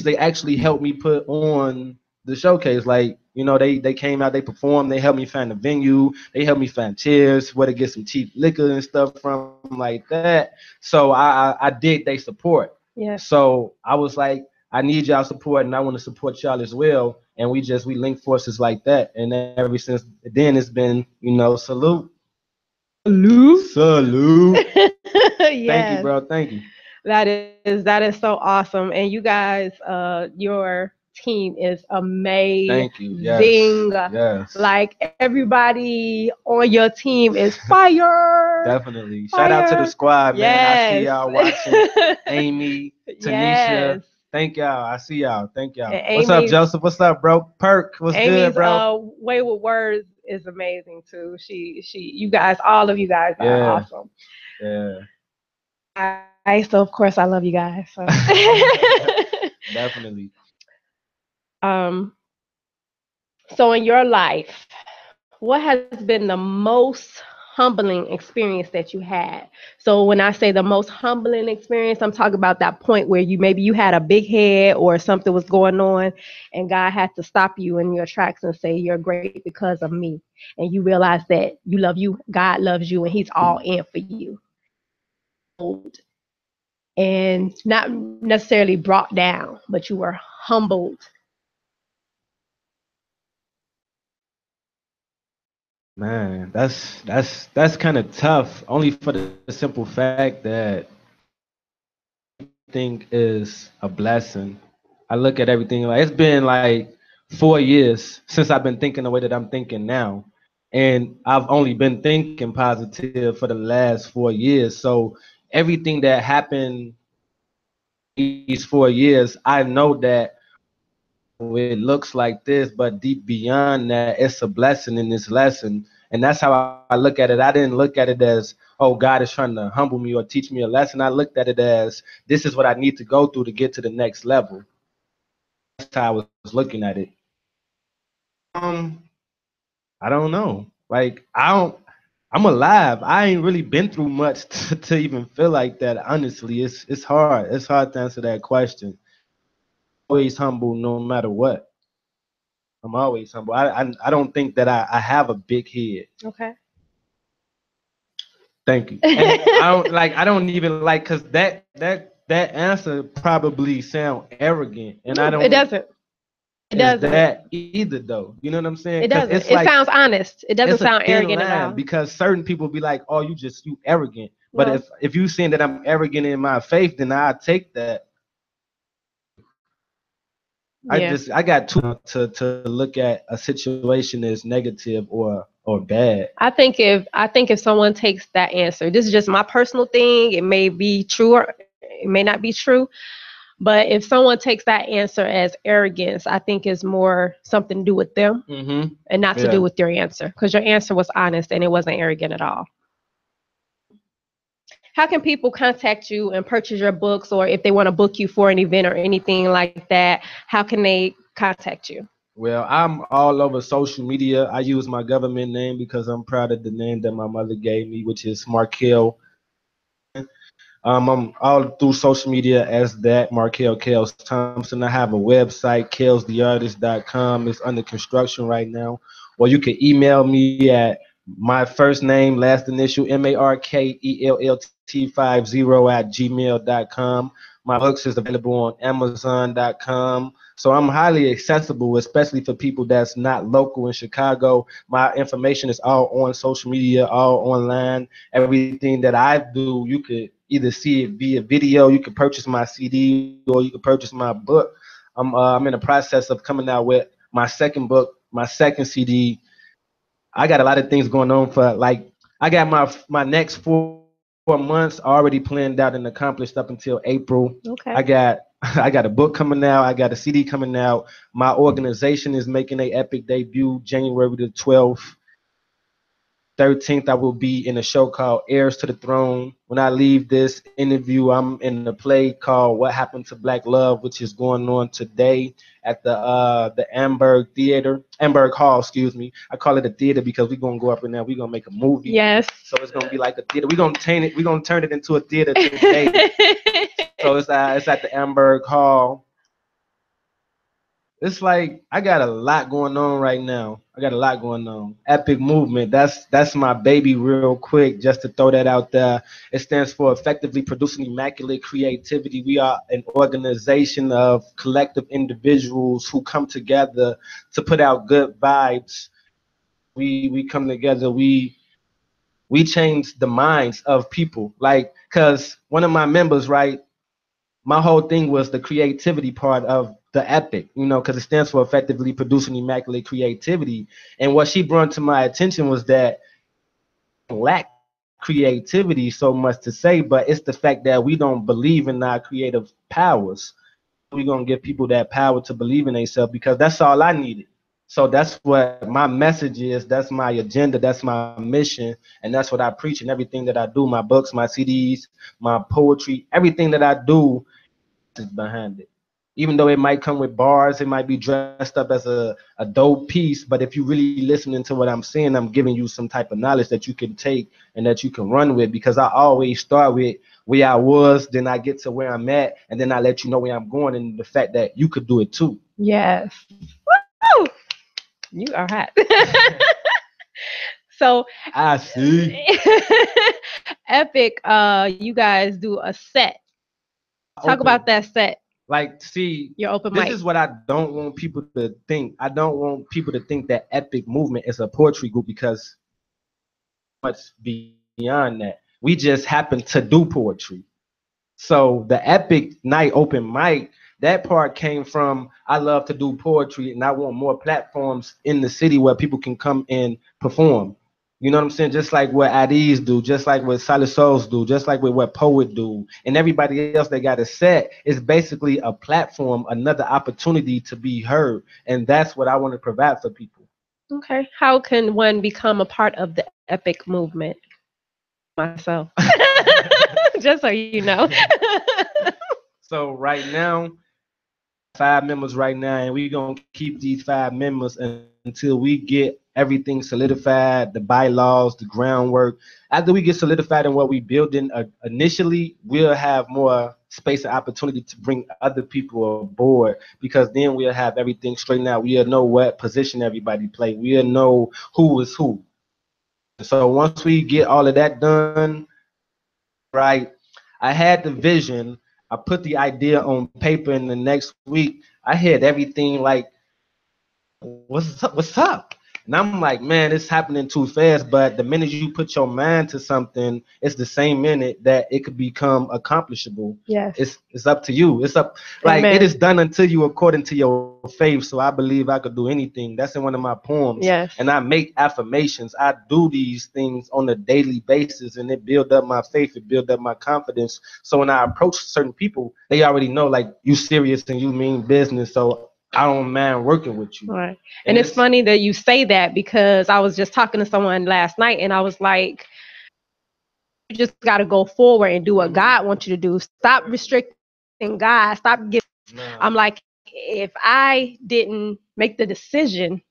They actually helped me put on the showcase. Like, you know, they came out, they performed, they helped me find the venue, they helped me find chairs, where to get some cheap liquor and stuff from, like that. So I did they support. Yeah. So I was like, I need y'all support, and I want to support y'all as well. And we link forces like that. And ever since then, it's been, you know, salute. Salute. Yes. Thank you, bro. Thank you. That is so awesome. And you guys, your team is amazing. Thank you. Yes. Like everybody on your team is fire. Definitely. Shout out to the squad, man. Yes. I see y'all watching. Amy, Tanisha. Yes. Thank y'all. I see y'all. Thank y'all. What's up, Joseph? What's up, bro? Perk. What's good, bro? Way with words is amazing too. You guys, all of you guys are awesome. Yeah. So of course I love you guys. So. Definitely. So in your life, what has been the most humbling experience that you had? So when I say the most humbling experience, I'm talking about that point where you had a big head or something was going on and God had to stop you in your tracks and say, you're great because of me. And you realize that you love you, God loves you, and he's all in for you. And not necessarily brought down, but you were humbled. Man, that's kind of tough. Only for the simple fact that everything is a blessing. I look at everything like it's been like 4 years since I've been thinking the way that I'm thinking now, and I've only been thinking positive for the last 4 years. So everything that happened these 4 years, I know that it looks like this, but deep beyond that, it's a blessing in this lesson. And that's how I look at it. I didn't look at it as, oh, God is trying to humble me or teach me a lesson. I looked at it as, this is what I need to go through to get to the next level. That's how I was looking at it. I don't know. Like, I'm alive. I ain't really been through much to even feel like that. Honestly, it's hard. It's hard to answer that question. Always humble no matter what. I'm always humble. I don't think that I have a big head. Okay. Thank you. And I don't even like, cause that answer probably sound arrogant, and no, I don't. It doesn't. It doesn't. That either though. You know what I'm saying? It doesn't. It sounds honest. It doesn't sound arrogant at all. Because certain people be like, "Oh, you arrogant." But if you saying that I'm arrogant in my faith, then I take that. Yeah. I got too to look at a situation as negative or bad. I think if someone takes that answer, this is just my personal thing. It may be true or it may not be true. But if someone takes that answer as arrogance, I think it's more something to do with them and not to do with your answer, because your answer was honest and it wasn't arrogant at all. How can people contact you and purchase your books, or if they want to book you for an event or anything like that, how can they contact you? Well, I'm all over social media. I use my government name because I'm proud of the name that my mother gave me, which is Markel. I'm all through social media as that, Markel Kels Thompson. I have a website, kelstheartist.com. It's under construction right now. Or you can email me at my first name, last initial, MARKELLT50 at gmail.com. My books is available on Amazon.com. So I'm highly accessible, especially for people that's not local in Chicago. My information is all on social media, all online. Everything that I do, you could either see it via video, you could purchase my CD, or you could purchase my book. I'm in the process of coming out with my second book, my second CD. I got a lot of things going on for like I got my next 4 months already planned out and accomplished up until April. Okay. I got I got a book coming out. I got a CD coming out. My organization is making a epic debut January the 12th. 13th, I will be in a show called Heirs to the Throne. When I leave this interview, I'm in a play called What Happened to Black Love, which is going on today at the Amberg Hall, excuse me. I call it a theater because we're gonna go up in there, we're gonna make a movie. Yes. So it's gonna be like a theater. We're gonna turn it into a theater today. So it's at the Amberg Hall. It's like I got a lot going on right now. I got a lot going on. Epic Movement. That's my baby real quick, just to throw that out there. It stands for Effectively Producing Immaculate Creativity. We are an organization of collective individuals who come together to put out good vibes. We come together, we change the minds of people. Like, cause one of my members, right? My whole thing was the creativity part of the epic, because it stands for Effectively Producing Immaculate Creativity. And what she brought to my attention was that lack creativity so much to say, but it's the fact that we don't believe in our creative powers. We're gonna give people that power to believe in themselves, because that's all I needed. So that's what my message is. That's my agenda. That's my mission, and that's what I preach in everything that I do. My books, my CDs, my poetry, everything that I do is behind it. Even though it might come with bars, it might be dressed up as a dope piece, but if you really listening to what I'm saying, I'm giving you some type of knowledge that you can take and that you can run with, because I always start with where I was, then I get to where I'm at, and then I let you know where I'm going, and the fact that you could do it too. Yes. Woo! You are hot. So I see. Epic, you guys do a set. Talk about that set. Like, see, your open this mic. is what I don't want people to think. I don't want people to think that Epic Movement is a poetry group, because much beyond that. We just happen to do poetry. So the Epic Night open mic, that part came from I love to do poetry, and I want more platforms in the city where people can come and perform. You know what I'm saying? Just like what Addies do, just like what Solid Souls do, just like what Poet do, and everybody else that got a set is basically a platform, another opportunity to be heard. And that's what I want to provide for people. Okay. How can one become a part of the Epic movement? Myself. Just so you know. So right now, 5 members right now, and we're gonna keep these 5 members until we get everything solidified, the bylaws, the groundwork. After we get solidified in what we building, initially we'll have more space and opportunity to bring other people aboard, because then we'll have everything straightened out. We'll know what position everybody play. We'll know who is who. So once we get all of that done, right, I had the vision. I put the idea on paper, and the next week I had everything like, what's up? What's up? And I'm like, man, it's happening too fast. But the minute you put your mind to something, it's the same minute that it could become accomplishable. Yes. It's up to you. It's up, like, Amen. it is done unto you according to your faith. So I believe I could do anything. That's in one of my poems. Yes. And I make affirmations. I do these things on a daily basis, and it build up my faith. It build up my confidence. So when I approach certain people, they already know, like, you serious and you mean business. So I don't mind working with you. Right. And it's funny that you say that, because I was just talking to someone last night and I was like, you just got to go forward and do what God wants you to do. Stop restricting God. Stop giving. I'm like, if I didn't make the decision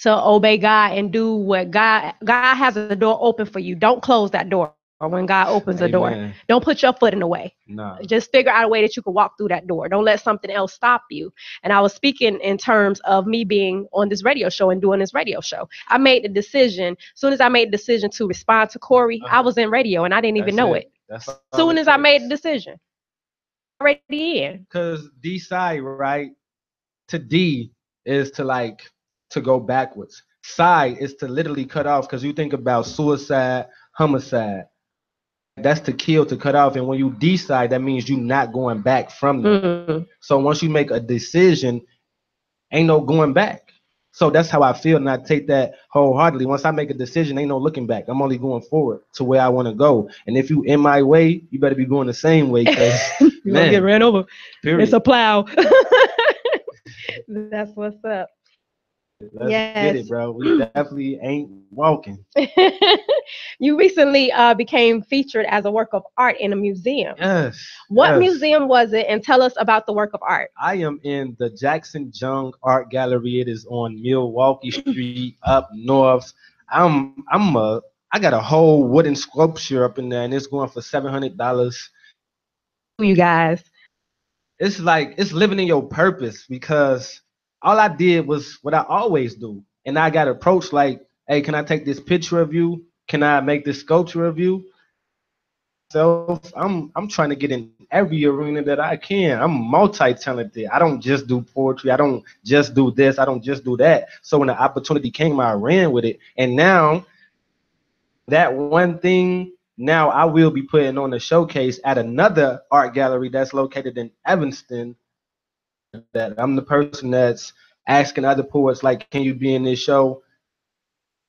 to obey God and do what God has a door open for you. Don't close that door when God opens the door. Don't put your foot in the way. No. Just figure out a way that you can walk through that door. Don't let something else stop you. And I was speaking in terms of me being on this radio show and doing this radio show. I made the decision. As soon as I made the decision to respond to Corey, I was in radio and I didn't even know it. As soon as I made the decision, already in. Because decide, right, to D is to, like, to go backwards. Side is to literally cut off, because you think about suicide, homicide. That's to kill, to cut off. And when you decide, that means you're not going back from them. Mm-hmm. So once you make a decision, ain't no going back. So that's how I feel, and I take that wholeheartedly. Once I make a decision, ain't no looking back. I'm only going forward to where I want to go. And if you in my way, you better be going the same way, because you're going to get ran over. Period. It's a plow. That's what's up. Let's get it, bro. We definitely ain't walking. You recently became featured as a work of art in a museum. Yes. What museum was it? And tell us about the work of art. I am in the Jackson Jung Art Gallery. It is on Milwaukee Street up north. I got a whole wooden sculpture up in there, and it's going for $700. You guys. It's like, it's living in your purpose, because all I did was what I always do. And I got approached like, hey, can I take this picture of you? Can I make this sculpture of you? So I'm trying to get in every arena that I can. I'm multi-talented. I don't just do poetry. I don't just do this. I don't just do that. So when the opportunity came, I ran with it. And now that one thing, now I will be putting on a showcase at another art gallery that's located in Evanston. That I'm the person that's asking other poets, like, can you be in this show?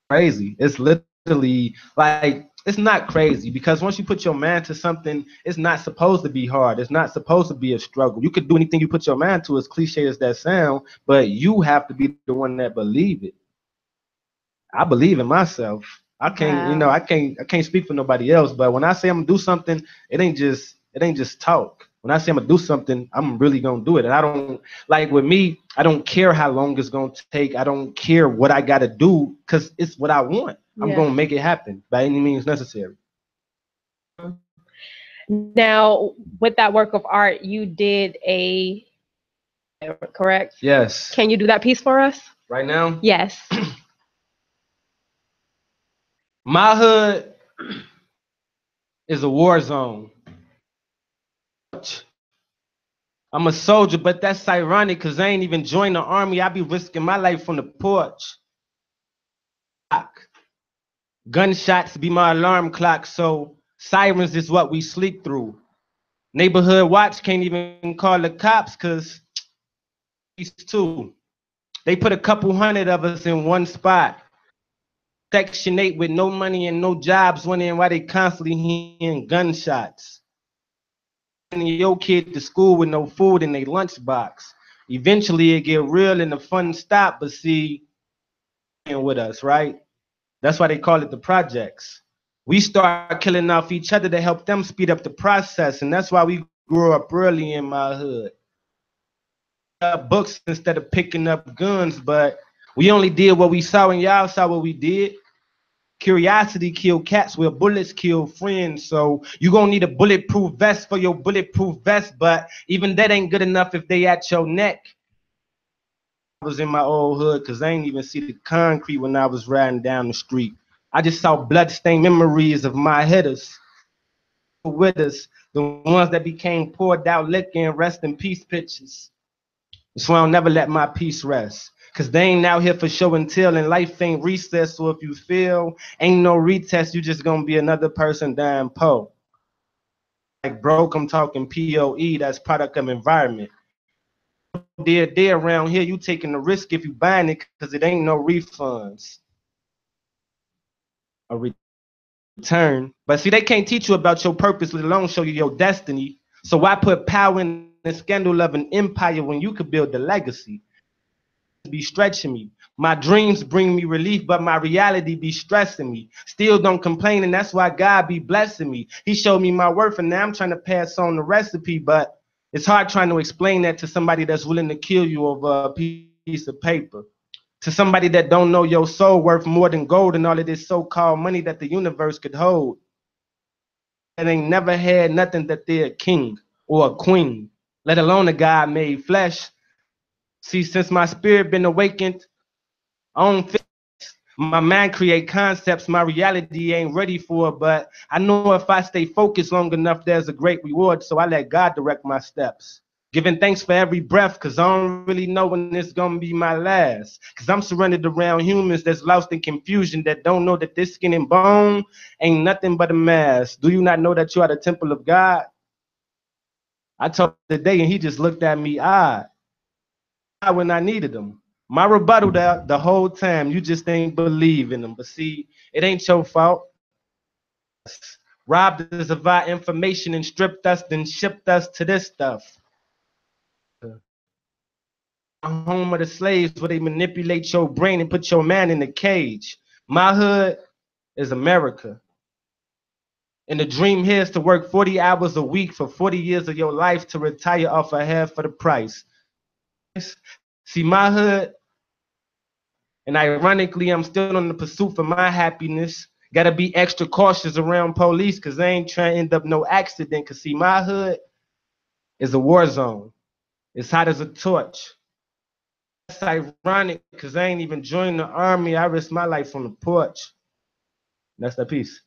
Crazy. It's literally like, it's not crazy, because once you put your mind to something, it's not supposed to be hard. It's not supposed to be a struggle. You could do anything you put your mind to, as cliche as that sound, but you have to be the one that believe it. I believe in myself. I can't, I can't speak for nobody else, but when I say I'm gonna do something, it ain't just talk. When I say I'm gonna do something, I'm really gonna do it. And I don't, like, with me, I don't care how long it's gonna take. I don't care what I gotta do, because it's what I want. I'm gonna make it happen by any means necessary. Now, with that work of art, you did correct? Yes. Can you do that piece for us? Right now? Yes. My hood is a war zone. I'm a soldier, but that's ironic, because I ain't even joined the army. I be risking my life from the porch. Gunshots be my alarm clock, so sirens is what we sleep through. Neighborhood watch can't even call the cops, because these two, they put a couple hundred of us in one spot. Section 8 with no money and no jobs, wondering why they constantly hearing gunshots. Sending your kid to school with no food in their lunchbox. Eventually it get real and the fun stop, but see, with us, right? That's why they call it the projects. We start killing off each other to help them speed up the process, and that's why we grew up early in my hood. Books instead of picking up guns, but we only did what we saw, and y'all saw what we did. Curiosity killed cats where bullets kill friends, so you gonna need a bulletproof vest for your bulletproof vest, but even that ain't good enough if they at your neck. I was in my old hood, because I ain't even see the concrete when I was riding down the street. I just saw bloodstained memories of my hitters with us, the ones that became poured out liquor and rest in peace pictures. That's why I'll never let my peace rest. Cause they ain't out here for show and tell, and life ain't recess. So if you feel ain't no retest, you just gonna be another person dying poor. Like broke, I'm talking POE, that's product of environment. Dear around here, you taking the risk if you buying it, cause it ain't no refunds. A return. But see, they can't teach you about your purpose, let alone show you your destiny. So why put power in the scandal of an empire when you could build a legacy? Be stretching me. My dreams bring me relief, but my reality be stressing me. Still don't complain, and that's why God be blessing me. He showed me my worth, and now I'm trying to pass on the recipe, but it's hard trying to explain that to somebody that's willing to kill you over a piece of paper. To somebody that don't know your soul worth more than gold and all of this so-called money that the universe could hold. And ain't never had nothing that they're a king or a queen, let alone a God made flesh. See, since my spirit been awakened, my mind create concepts my reality ain't ready for, but I know if I stay focused long enough, there's a great reward, so I let God direct my steps. Giving thanks for every breath, cause I don't really know when it's gonna be my last. Cause I'm surrounded around humans that's lost in confusion, that don't know that this skin and bone ain't nothing but a mask. Do you not know that you are the temple of God? I told him today and he just looked at me odd when I needed him. My rebuttal the whole time, you just ain't believing them. But see, it ain't your fault. Robbed us of our information and stripped us, then shipped us to this stuff. Home of the slaves where they manipulate your brain and put your man in a cage. My hood is America. And the dream here is to work 40 hours a week for 40 years of your life to retire off a half of the price. See, my hood, and ironically, I'm still on the pursuit for my happiness. Gotta be extra cautious around police because they ain't trying to end up no accident. Because see, my hood is a war zone. It's hot as a torch. That's ironic because I ain't even joined the army. I risked my life on the porch. That's the piece.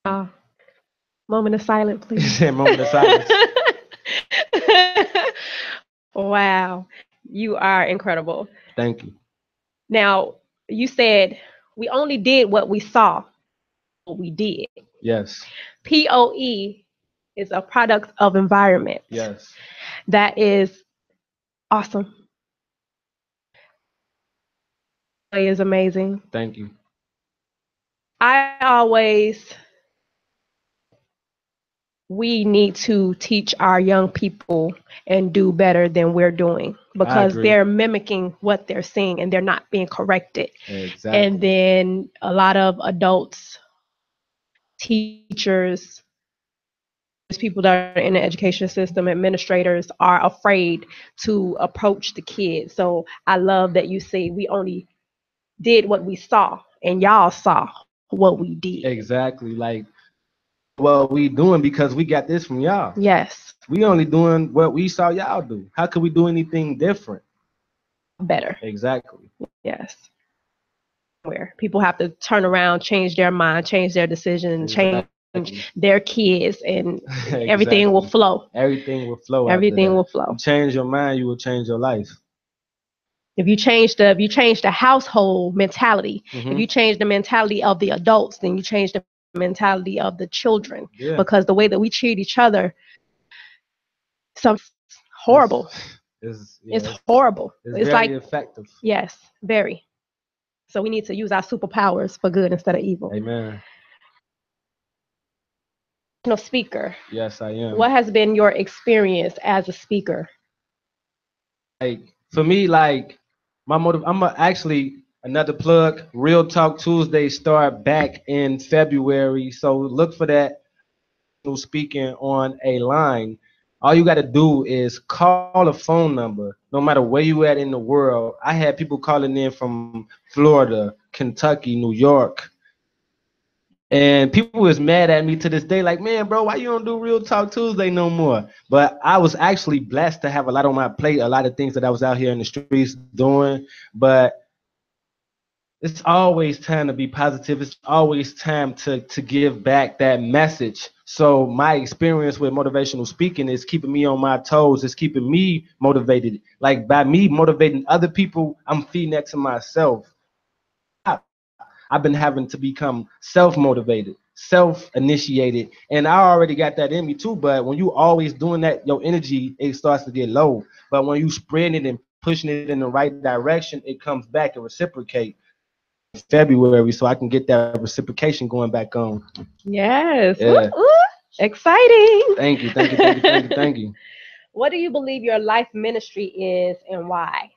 Moment of silence, please. Moment of silence. Wow, you are incredible. Thank you. Now, you said we only did what we saw, what we did. Yes. POE is a product of environment. Yes. That is awesome. It is amazing. Thank you. We need to teach our young people and do better than we're doing because they're mimicking what they're seeing and they're not being corrected. Exactly. And then a lot of adults, teachers, people that are in the education system, administrators are afraid to approach the kids. So I love that you say we only did what we saw and y'all saw what we did. Exactly. Like what we doing because we got this from y'all. Yes. We only doing what we saw y'all do. How could we do anything different? Better. Exactly. Yes. Where people have to turn around, change their mind, change their decision, change their kids, and everything will flow. Everything will flow. Everything will flow. You change your mind, you will change your life. If you change the household mentality, if you change the mentality of the adults, then you change the mentality of the children. Yeah. Because the way that we treat each other, something horrible. It's horrible. It's very like effective. Yes, very. So we need to use our superpowers for good instead of evil. Amen. Speaker. Yes, I am. What has been your experience as a speaker? Like for me, like my motive. Actually another plug. Real Talk Tuesday start back in February, so look for that. Speaking on a line. All you got to do is call a phone number, no matter where you at in the world. I had people calling in from Florida, Kentucky, New York. And people was mad at me to this day, like, man, bro, why you don't do Real Talk Tuesday no more? But I was actually blessed to have a lot on my plate, a lot of things that I was out here in the streets doing. But it's always time to be positive. It's always time to give back that message. So my experience with motivational speaking is keeping me on my toes. It's keeping me motivated. Like by me motivating other people, I'm feeding that to myself. I've been having to become self-motivated, self-initiated, and I already got that in me too. But when you always doing that, your energy, it starts to get low. But when you spread it and pushing it in the right direction, it comes back and reciprocate. February, so I can get that reciprocation going back on. Yes. Yeah. Ooh, ooh. Exciting. Thank you, thank you, thank you, thank you, thank you. What do you believe your life ministry is and why?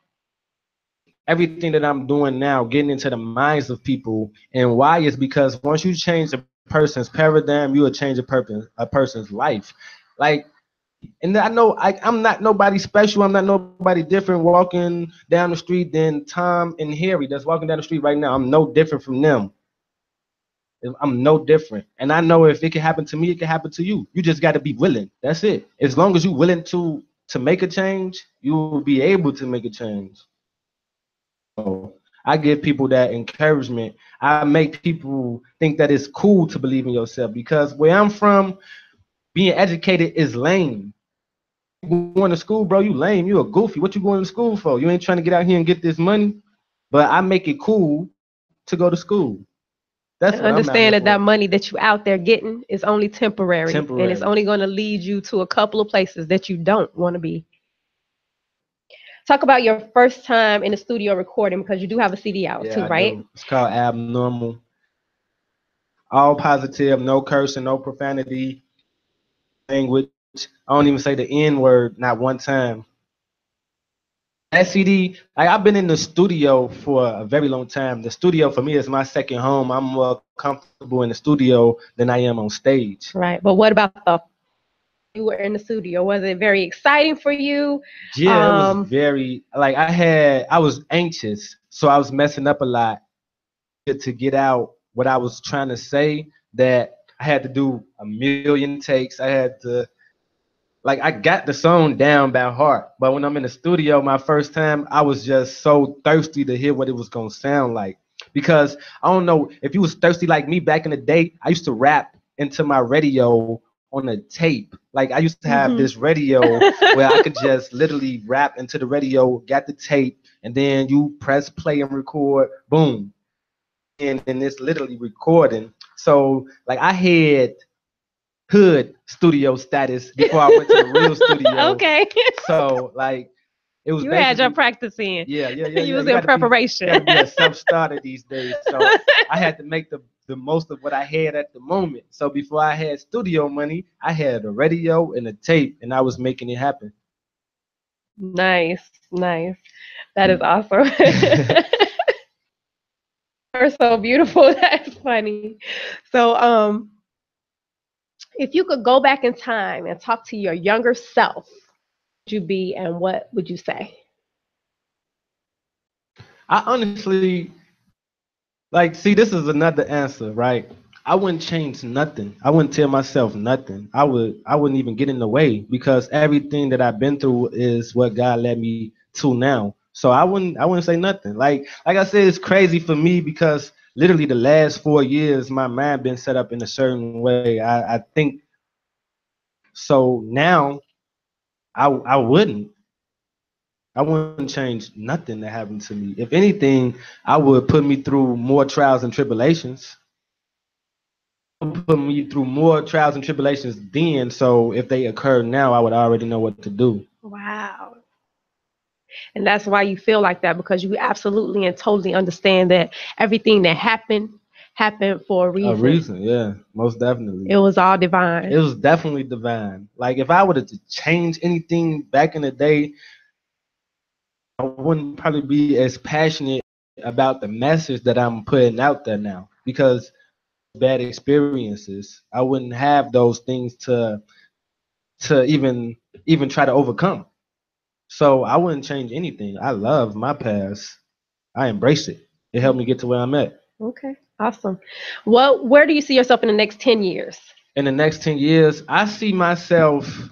Everything that I'm doing now, getting into the minds of people, and why is because once you change a person's paradigm, you will change a person's life. Like, and I know I'm not nobody special. I'm not nobody different walking down the street than Tom and Harry that's walking down the street right now. I'm no different from them. I'm no different. And I know if it can happen to me, it can happen to you. You just got to be willing. That's it. As long as you're willing to make a change, you will be able to make a change. So I give people that encouragement. I make people think that it's cool to believe in yourself because where I'm from, being educated is lame. You going to school, bro, you lame. You a goofy. What you going to school for? You ain't trying to get out here and get this money. But I make it cool to go to school. That's what And I'm out here understand that for. that money that you out there getting is only temporary. And it's only going to lead you to a couple of places that you don't want to be. Talk about your first time in the studio recording because you do have a CD out too, right? Do. It's called Abnormal. All positive, no cursing, no profanity, language. I don't even say the N word not one time. That CD, like I've been in the studio for a very long time. The studio for me is my second home. I'm more comfortable in the studio than I am on stage. Right. But what about you were in the studio? Was it very exciting for you? Yeah, it was very like I was anxious, so I was messing up a lot to get out what I was trying to say. That I had to do a million takes. I had to like I got the song down by heart, but when I'm in the studio my first time, I was just so thirsty to hear what it was gonna sound like. Because I don't know if you was thirsty like me back in the day, I used to rap into my radio on a tape. Like I used to have this radio where I could just literally rap into the radio, got the tape, and then you press play and record, boom. And it's literally recording. So like I had hood studio status before I went to the real studio. Okay. So like it was you had your practice in. Yeah. You was in preparation. You gotta be a self-starter these days. So I had to make the most of what I had at the moment. So before I had studio money, I had a radio and a tape and I was making it happen. Nice. That is awesome. You're so beautiful. That's funny. So if you could go back in time and talk to your younger self, would you be and what would you say? I honestly like see this is another answer, right? I wouldn't change nothing. I wouldn't tell myself nothing. I wouldn't even get in the way because everything that I've been through is what God led me to now. So I wouldn't say nothing. Like I said, it's crazy for me because literally the last 4 years my mind been set up in a certain way. I think so now I wouldn't. I wouldn't change nothing that happened to me. If anything, I would put me through more trials and tribulations. Put me through more trials and tribulations then. So if they occur now, I would already know what to do. Wow. And that's why you feel like that, because you absolutely and totally understand that everything that happened for a reason. A reason, yeah, most definitely. It was all divine. It was definitely divine. Like if I were to change anything back in the day, I wouldn't probably be as passionate about the message that I'm putting out there now because bad experiences, I wouldn't have those things to even try to overcome. So I wouldn't change anything. I love my past. I embrace it. It helped me get to where I'm at. Okay, awesome. Well, where do you see yourself in the next 10 years? In the next 10 years, I see myself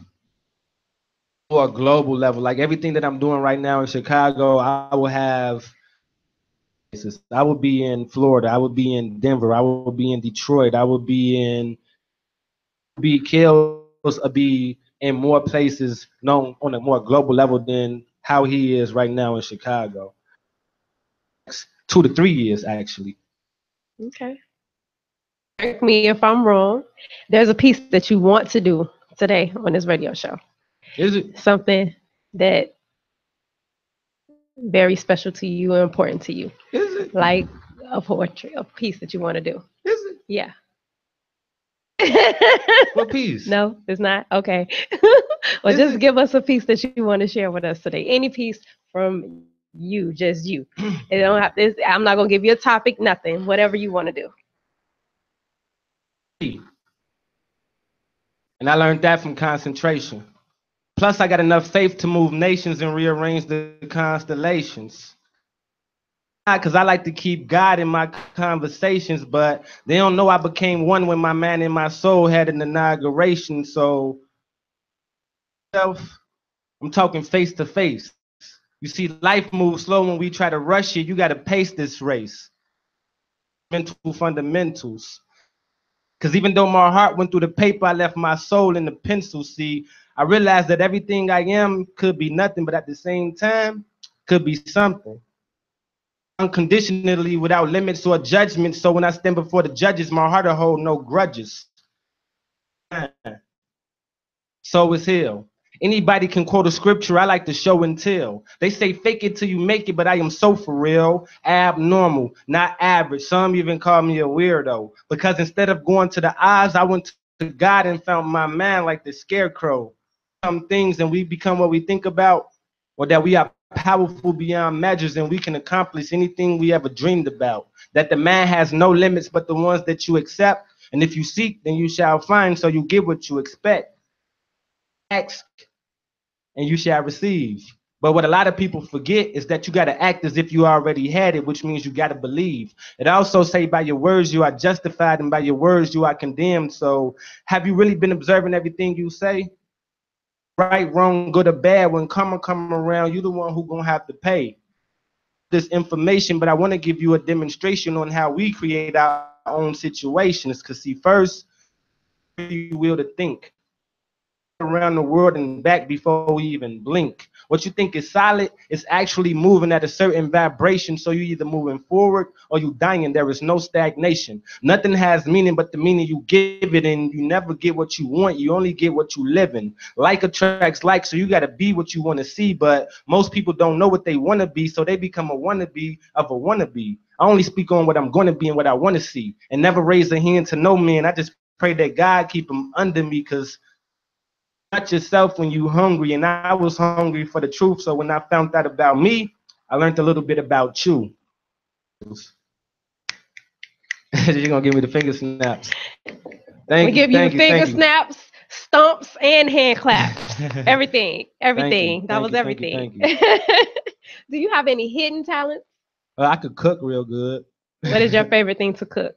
for a global level. Like everything that I'm doing right now in Chicago, I will have I would be in Florida. I would be in Denver. I would be in Detroit. I would be in in more places known on a more global level than how he is right now in Chicago. 2 to 3 years, actually. Okay. Correct me if I'm wrong. There's a piece that you want to do today on this radio show. Is it? Something that very special to you and important to you. Is it? Like a poetry, a piece that you want to do. Is it? Yeah. What piece? No, it's not. Okay. Well, just give us a piece that you want to share with us today. Any piece from you, just you. It don't have this. I'm not gonna give you a topic, nothing. Whatever you want to do. And I learned that from concentration. Plus, I got enough faith to move nations and rearrange the constellations. Because I like to keep God in my conversations, but they don't know I became one when my man in my soul had an inauguration. So, I'm talking face to face. You see, life moves slow when we try to rush it. You got to pace this race. Mental fundamentals. Because even though my heart went through the paper, I left my soul in the pencil. See, I realized that everything I am could be nothing, but at the same time, could be something. Unconditionally, without limits or judgment. So when I stand before the judges, my heart will hold no grudges. So is healed. Anybody can quote a scripture. I like to show and tell. They say fake it till you make it, but I am so for real. Abnormal, not average. Some even call me a weirdo. Because instead of going to the eyes, I went to God and found my man like the scarecrow. Some things and we become what we think about, or that we are powerful beyond measures and we can accomplish anything we ever dreamed about. That the man has no limits but the ones that you accept. And if you seek, then you shall find, so you get what you expect. Ask and you shall receive. But what a lot of people forget is that you got to act as if you already had it, which means you got to believe. It also say by your words you are justified and by your words you are condemned. So have you really been observing everything you say? Right, wrong, good or bad, when karma come around, you're the one who gonna have to pay this information. But I want to give you a demonstration on how we create our own situations. Because see, first, you will to think around the world and back before we even blink. What you think is solid is actually moving at a certain vibration. So you either moving forward or you dying. There is no stagnation. Nothing has meaning but the meaning you give it, and you never get what you want. You only get what you live in. Like attracts like, so you got to be what you want to see. But most people don't know what they want to be, so they become a wannabe of a wannabe. I only speak on what I'm going to be and what I want to see, and never raise a hand to no man. I just pray that God keep them under me, because not yourself when you hungry, and I was hungry for the truth. So when I found out about me, I learned a little bit about you. You're gonna give me the finger snaps. We give you finger snaps, stomps, and hand claps. Everything. That was everything. Do you have any hidden talents? I could cook real good. What is your favorite thing to cook?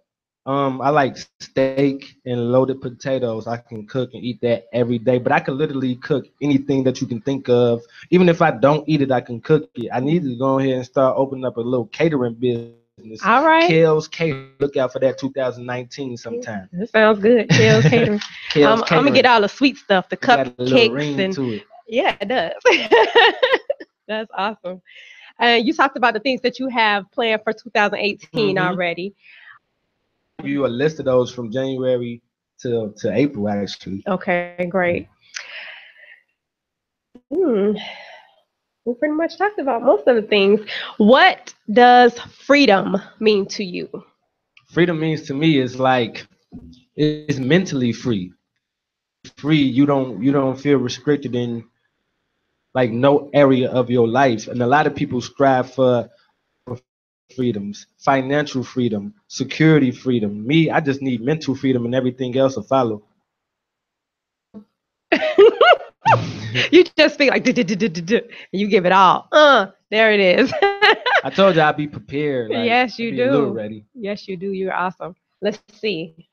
I like steak and loaded potatoes. I can cook and eat that every day, but I can literally cook anything that you can think of. Even if I don't eat it, I can cook it. I need to go ahead and start opening up a little catering business. All right. Kale's Catering. Look out for that 2019 sometime. That sounds good. Kale's Catering. I'm going to get all the sweet stuff, the cupcakes. And to it. Yeah, it does. That's awesome. You talked about the things that you have planned for 2018 already. You a list of those from January to April, actually. Okay, great. We pretty much talked about most of the things. What does freedom mean to you? Freedom means to me is like it's mentally free. Free, you don't feel restricted in like no area of your life, and a lot of people strive for freedoms, financial freedom, security freedom. Me, I just need mental freedom, and everything else will follow. You just speak like you give it all. There it is. I told you I'd be prepared. Like, yes, you do. A little ready. Yes, you do. You're awesome. Let's see.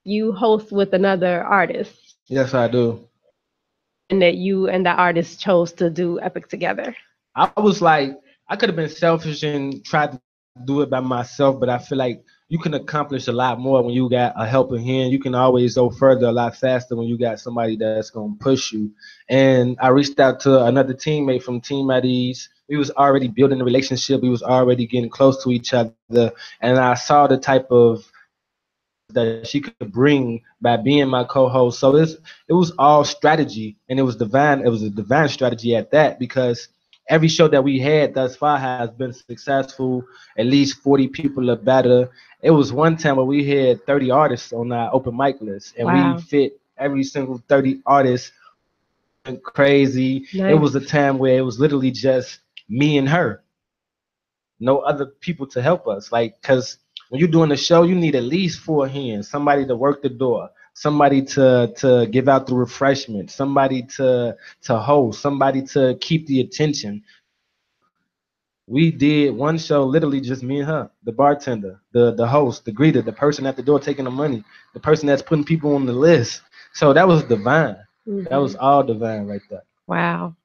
You host with another artist. Yes, I do. And that you and the artist chose to do Epic together. I was like, I could have been selfish and tried to do it by myself, but I feel like you can accomplish a lot more when you got a helping hand. You can always go further a lot faster when you got somebody that's gonna push you. And I reached out to another teammate from Team at Ease. We was already building a relationship. We was already getting close to each other, and I saw the type of that she could bring by being my co-host. So it was all strategy, and it was divine. It was a divine strategy at that because every show that we had thus far has been successful. At least 40 people or better. It was one time where we had 30 artists on our open mic list, and we Wow. fit every single 30 artists. Went crazy. It Nice. was a time where it was literally just me and her, no other people to help us. Like, cause when you're doing a show, you need at least four hands, somebody to work the door, somebody to give out the refreshment, somebody to host, somebody to keep the attention. We did one show, literally just me and her, the bartender, the host, the greeter, the person at the door taking the money, the person that's putting people on the list. So that was divine. That was Mhm. all divine right there. Wow.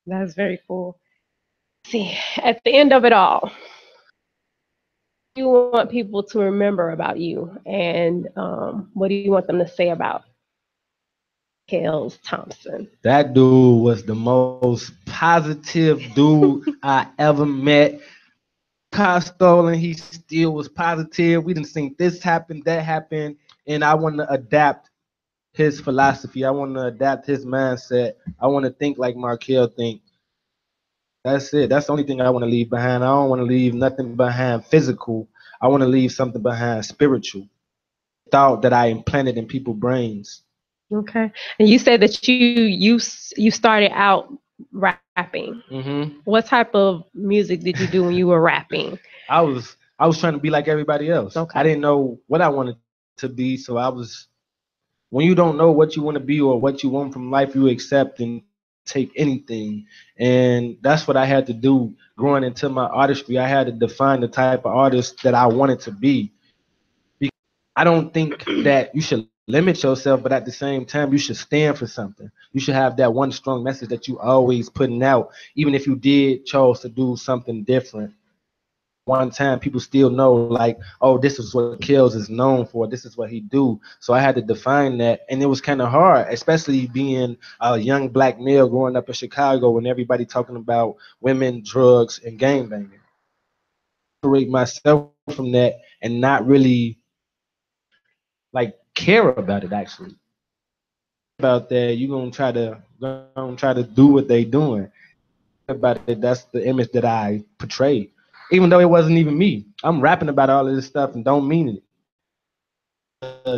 That's very cool. See, at the end of it all, you want people to remember about you, and what do you want them to say about Kels Thompson? That dude was the most positive dude I ever met. Car stolen, he still was positive. We didn't think this happened, that happened, and I want to adapt his philosophy. I want to adapt his mindset. I want to think like Markel think. That's it. That's the only thing I want to leave behind. I don't want to leave nothing behind physical. I want to leave something behind spiritual. Thought that I implanted in people's brains. Okay. And you said that you started out rapping. Hmm. What type of music did you do when you were rapping? I was trying to be like everybody else. I Okay. didn't know what I wanted to be, so I was when you don't know what you want to be or what you want from life, you accept and take anything. And that's what I had to do growing into my artistry. I had to define the type of artist that I wanted to be. I don't think that you should limit yourself, but at the same time, you should stand for something. You should have that one strong message that you always putting out, even if you did chose to do something different. One time, people still know like, oh, this is what Kills is known for. This is what he do. So I had to define that, and it was kind of hard, especially being a young black male growing up in Chicago when everybody talking about women, drugs, and gangbanging. Separate myself from that and not really like care about it actually. About that, you're gonna try to do what they doing. About it, that's the image that I portrayed. Even though it wasn't even me. I'm rapping about all of this stuff and don't mean it.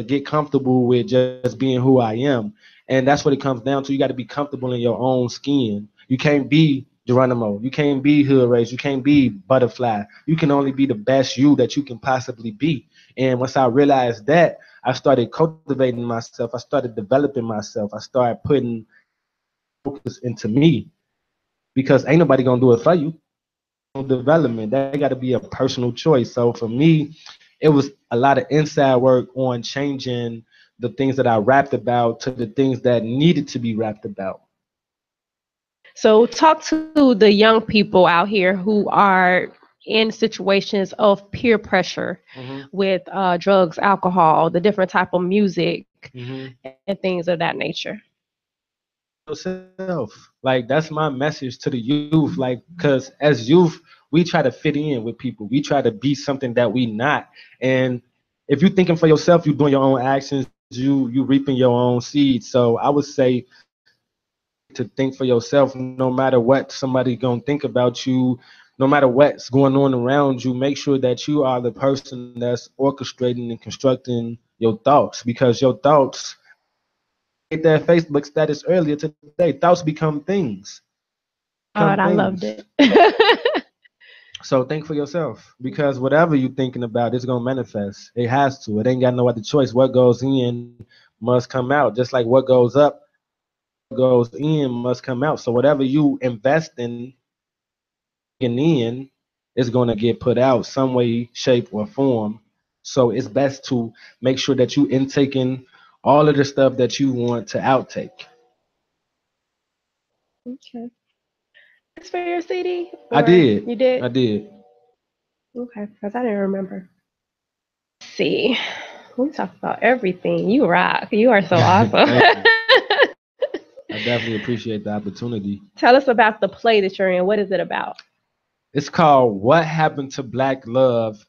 Get comfortable with just being who I am. And that's what it comes down to. You got to be comfortable in your own skin. You can't be Geronimo. You can't be Hood Race. You can't be Butterfly. You can only be the best you that you can possibly be. And once I realized that, I started cultivating myself. I started developing myself. I started putting focus into me because ain't nobody gonna do it for you. Development that got to be a personal choice. So for me, it was a lot of inside work on changing the things that I rapped about to the things that needed to be rapped about. So talk to the young people out here who are in situations of peer pressure Hmm. with drugs, alcohol, the different type of music, Hmm. and things of that nature. Yourself, like that's my message to the youth. Like, cause as youth, we try to fit in with people. We try to be something that we not. And if you're thinking for yourself, you're doing your own actions. You reaping your own seeds. So I would say to think for yourself, no matter what somebody gonna think about you, no matter what's going on around you, make sure that you are the person that's orchestrating and constructing your thoughts because your thoughts hit that Facebook status earlier today. Thoughts become things. Become God, I loved things. it. So think for yourself because whatever you're thinking about is gonna manifest. It has to. It ain't got no other choice. What goes in must come out. Just like what goes up goes in must come out. So whatever you invest in is going to get put out some way, shape, or form. So it's best to make sure that you intaking all of the stuff that you want to outtake. Okay. for your CD? I did. You did? I did. Okay, because I didn't remember. Let's see. We talked about everything. You rock. You are so awesome. Thank you. I definitely appreciate the opportunity. Tell us about the play that you're in. What is it about? It's called What Happened to Black Love.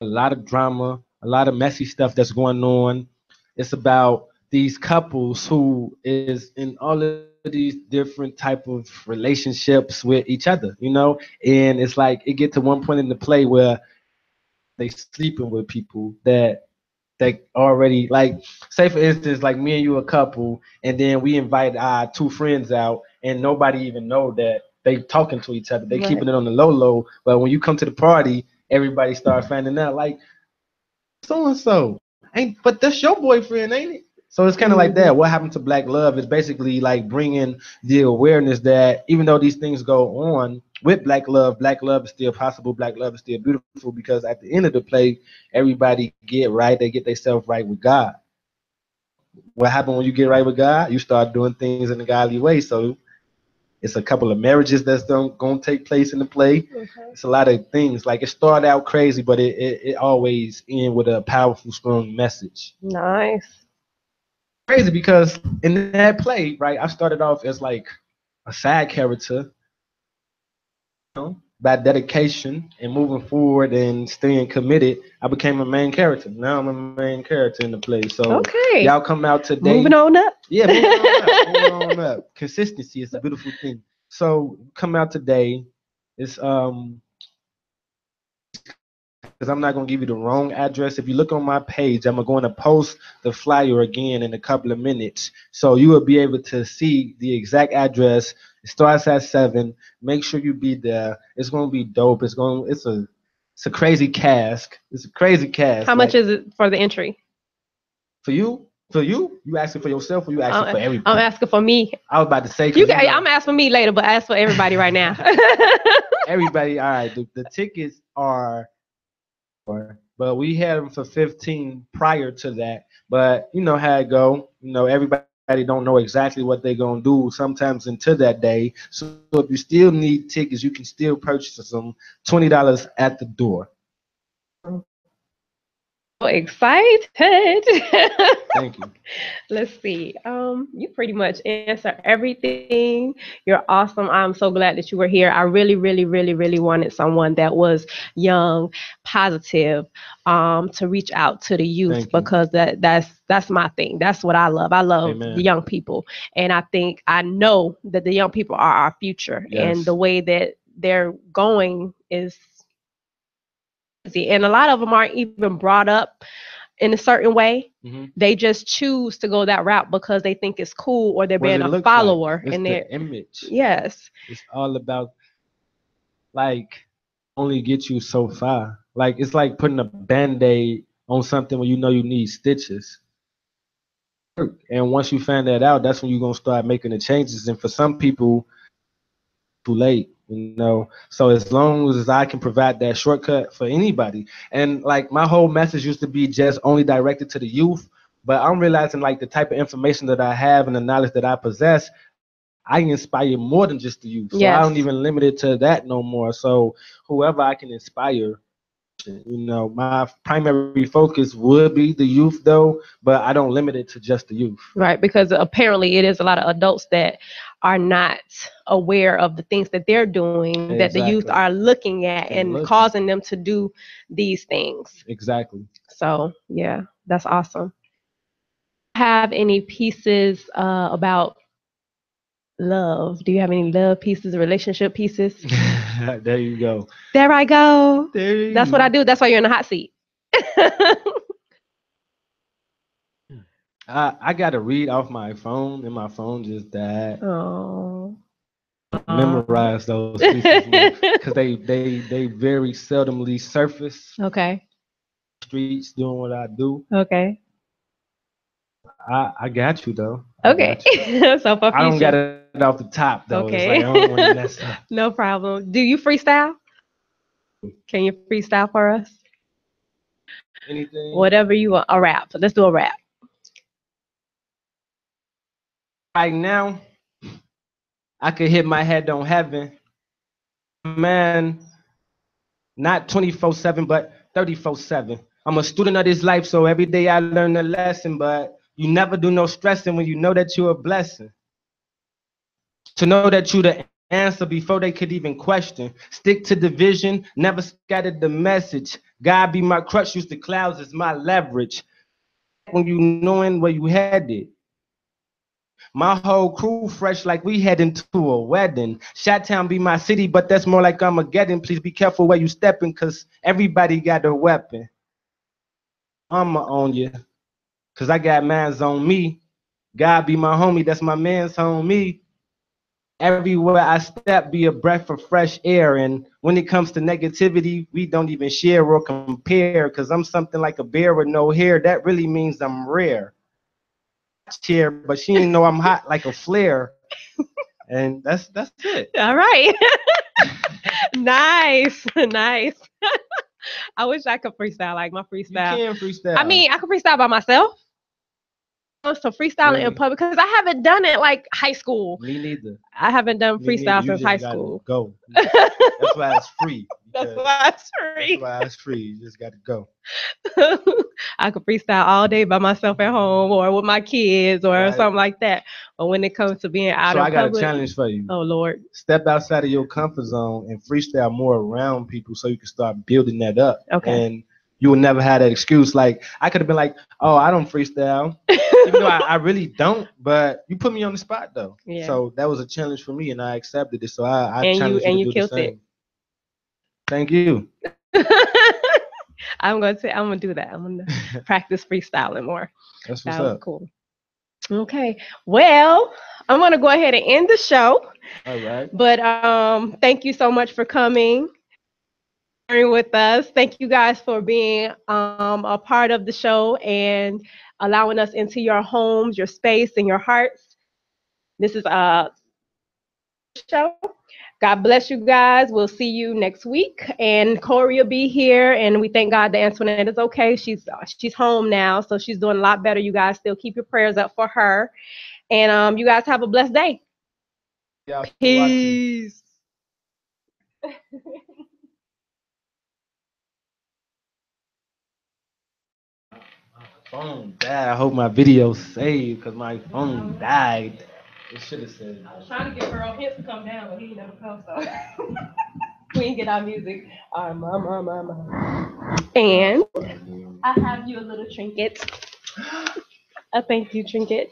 A lot of drama, a lot of messy stuff that's going on. It's about these couples who is in all of these different type of relationships with each other, and it's like it get to one point in the play where they sleeping with people that they already like, say for instance, like me and you a couple, and then we invite our two friends out and nobody even know that they talking to each other. They Right. keeping it on the low, but when you come to the party, everybody start finding out like so and so ain't, but that's your boyfriend, ain't it? So it's kind of like that. What happened to Black Love is basically like bringing the awareness that even though these things go on with Black love is still possible. Black love is still beautiful because at the end of the play, everybody get right. They get themselves right with God. What happened when you get right with God? You start doing things in a godly way. So it's a couple of marriages that's going to take place in the play. Okay. It's a lot of things. Like it started out crazy, but it always end with a powerful, strong message. Nice. Crazy because in that play, right, I started off as like a side character, by dedication and moving forward and staying committed, I became a main character. Now I'm a main character in the play. So Okay. y'all come out today. Moving on up. Yeah, moving on up. Moving on up. Consistency is a beautiful thing. So come out today. It's because I'm not gonna give you the wrong address. If you look on my page, I'm going to post the flyer again in a couple of minutes, so you will be able to see the exact address. It starts at 7. Make sure you be there. It's gonna be dope. It's a crazy cast. It's a crazy cast. How much is it for the entry? For you? You asking for yourself or you asking for everybody? I'm asking for me. I was about to say. I'm asking for me later, but ask for everybody right now. Everybody, all right. The tickets are, but we had them for 15 prior to that. But you know how it go. Everybody don't know exactly what they're gonna do sometimes until that day. So if you still need tickets, you can still purchase them. $20 at the door. Excited. Thank you. Let's see. You pretty much answer everything. You're awesome. I'm so glad that you were here. I really, really, really, really wanted someone that was young, positive, to reach out to the youth because that's my thing. That's what I love. I love Amen. the young people, and I know that the young people are our future, and the way that they're going is. And a lot of them aren't even brought up in a certain way. Mm-hmm. They just choose to go that route because they think it's cool or they're being a follower. Like. It's and the image. Yes. It's all about like only get you so far. Like it's like putting a band-aid on something when you know you need stitches. And once you find that out, that's when you're gonna start making the changes. And for some people, too late. So as long as I can provide that shortcut for anybody, and like my whole message used to be just only directed to the youth, but I'm realizing like the type of information that I have and the knowledge that I possess, I inspire more than just the youth. So I don't even limit it to that no more. So whoever I can inspire, my primary focus would be the youth though, but I don't limit it to just the youth. Right, because apparently it is a lot of adults that are not aware of the things that they're doing, that the youth are looking at and causing them to do these things. Exactly. So yeah, that's awesome. Have any pieces about love? Do you have any love pieces, relationship pieces? There you go. There I go. That's what I do. That's why you're in the hot seat. I got to read off my phone, and my phone just died. Oh. Memorize those pieces because they very seldomly surface. Okay. Streets doing what I do. Okay. I got you though. Okay. So for future. I don't got it off the top though. Okay. It's like I don't want to mess up. No problem. Do you freestyle? Can you freestyle for us? Anything. Whatever you want. A rap. Let's do a rap. Right now, I could hit my head on heaven. Man, not 24/7, but 34/7. I'm a student of this life, so every day I learn a lesson, but you never do no stressing when you know that you're a blessing. To know that you the answer before they could even question. Stick to the vision, never scattered the message. God be my crutch, use the clouds as my leverage. When you knowing where you headed. My whole crew fresh like we heading to a wedding. Chi-Town be my city, but that's more like Armageddon. Please be careful where you stepping, cause everybody got a weapon. I'ma own you, cause I got mans on me. God be my homie, that's my man's homie. Everywhere I step be a breath of fresh air. And when it comes to negativity, we don't even share or compare, cause I'm something like a bear with no hair. That really means I'm rare. Chair, but she ain't know I'm hot like a flare. And that's it. All right. Nice. Nice. I wish I could freestyle like my freestyle. You can freestyle. I mean, I can freestyle by myself. So freestyling in public, because I haven't done it like high school. Me neither. I haven't done freestyle since high school. Go. That's why it's free. That's why it's free. That's why it's free. You just got to go. I could freestyle all day by myself at home or with my kids or something like that. But when it comes to being out in public, so I got a challenge for you. Oh Lord. Step outside of your comfort zone and freestyle more around people so you can start building that up. Okay. And you will never have that excuse. Like, I could have been like, oh, I don't freestyle. Even though I really don't, but you put me on the spot though. Yeah. So that was a challenge for me and I accepted it. So I and challenged you you to do killed the same. it. Thank you. I'm gonna do that. I'm gonna practice freestyling more. That's what's that was up. Cool. Okay. Well, I'm gonna go ahead and end the show. All right. But thank you so much for coming, sharing with us. Thank you guys for being a part of the show and allowing us into your homes, your space, and your hearts. This is a show. God bless you guys. We'll see you next week. And Corey will be here. And we thank God that Antoinette is okay. She's home now, so she's doing a lot better. You guys still keep your prayers up for her. And you guys have a blessed day. Yeah, peace. Phone died. I hope my video saved because my phone died. It should have said. I was trying to get Earl Hicks to come down, but he never comes, so we didn't get our music. And I have you a little trinket. A thank you trinket.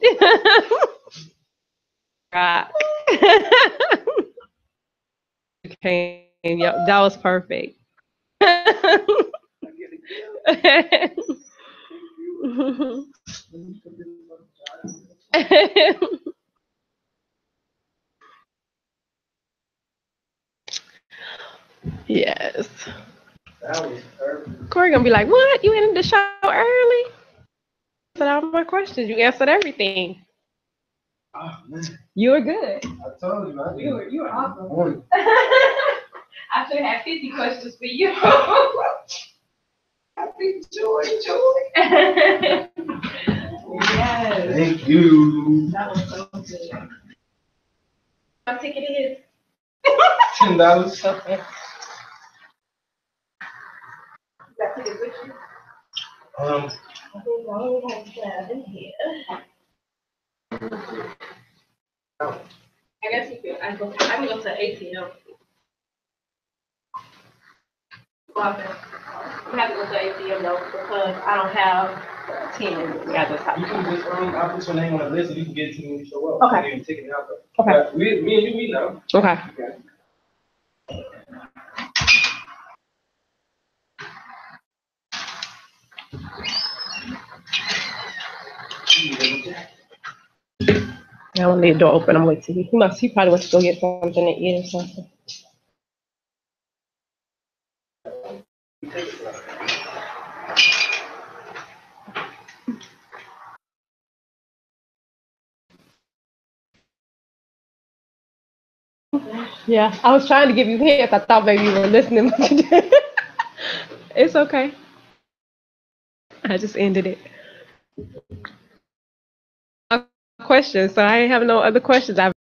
Right. Okay, yep, that was perfect. Yes. That was perfect. Corey gonna be like, "What? You ended the show early?" Answered all my questions. You answered everything. Oh, man. You were good. I told you, man. You were awesome. I should have 50 questions for you. Happy joy. Yes. Thank you. That was so good. My ticket is $10. that ticket with you? I think I only have 7 here. I guess you could. I can go to ATM. Well, we have to go to ATM though because I don't have 10 at this time. You can just I'll put your name on the list and you can get it to me when you show up. Okay. You can take it out though. Okay. Me and you meet now. Okay. I want to leave the door open. I'm waiting. He probably wants to go get something to eat or something. Yeah, I was trying to give you hints. I thought maybe you were listening. It's okay. I just ended it. Questions, so I ain't have no other questions. I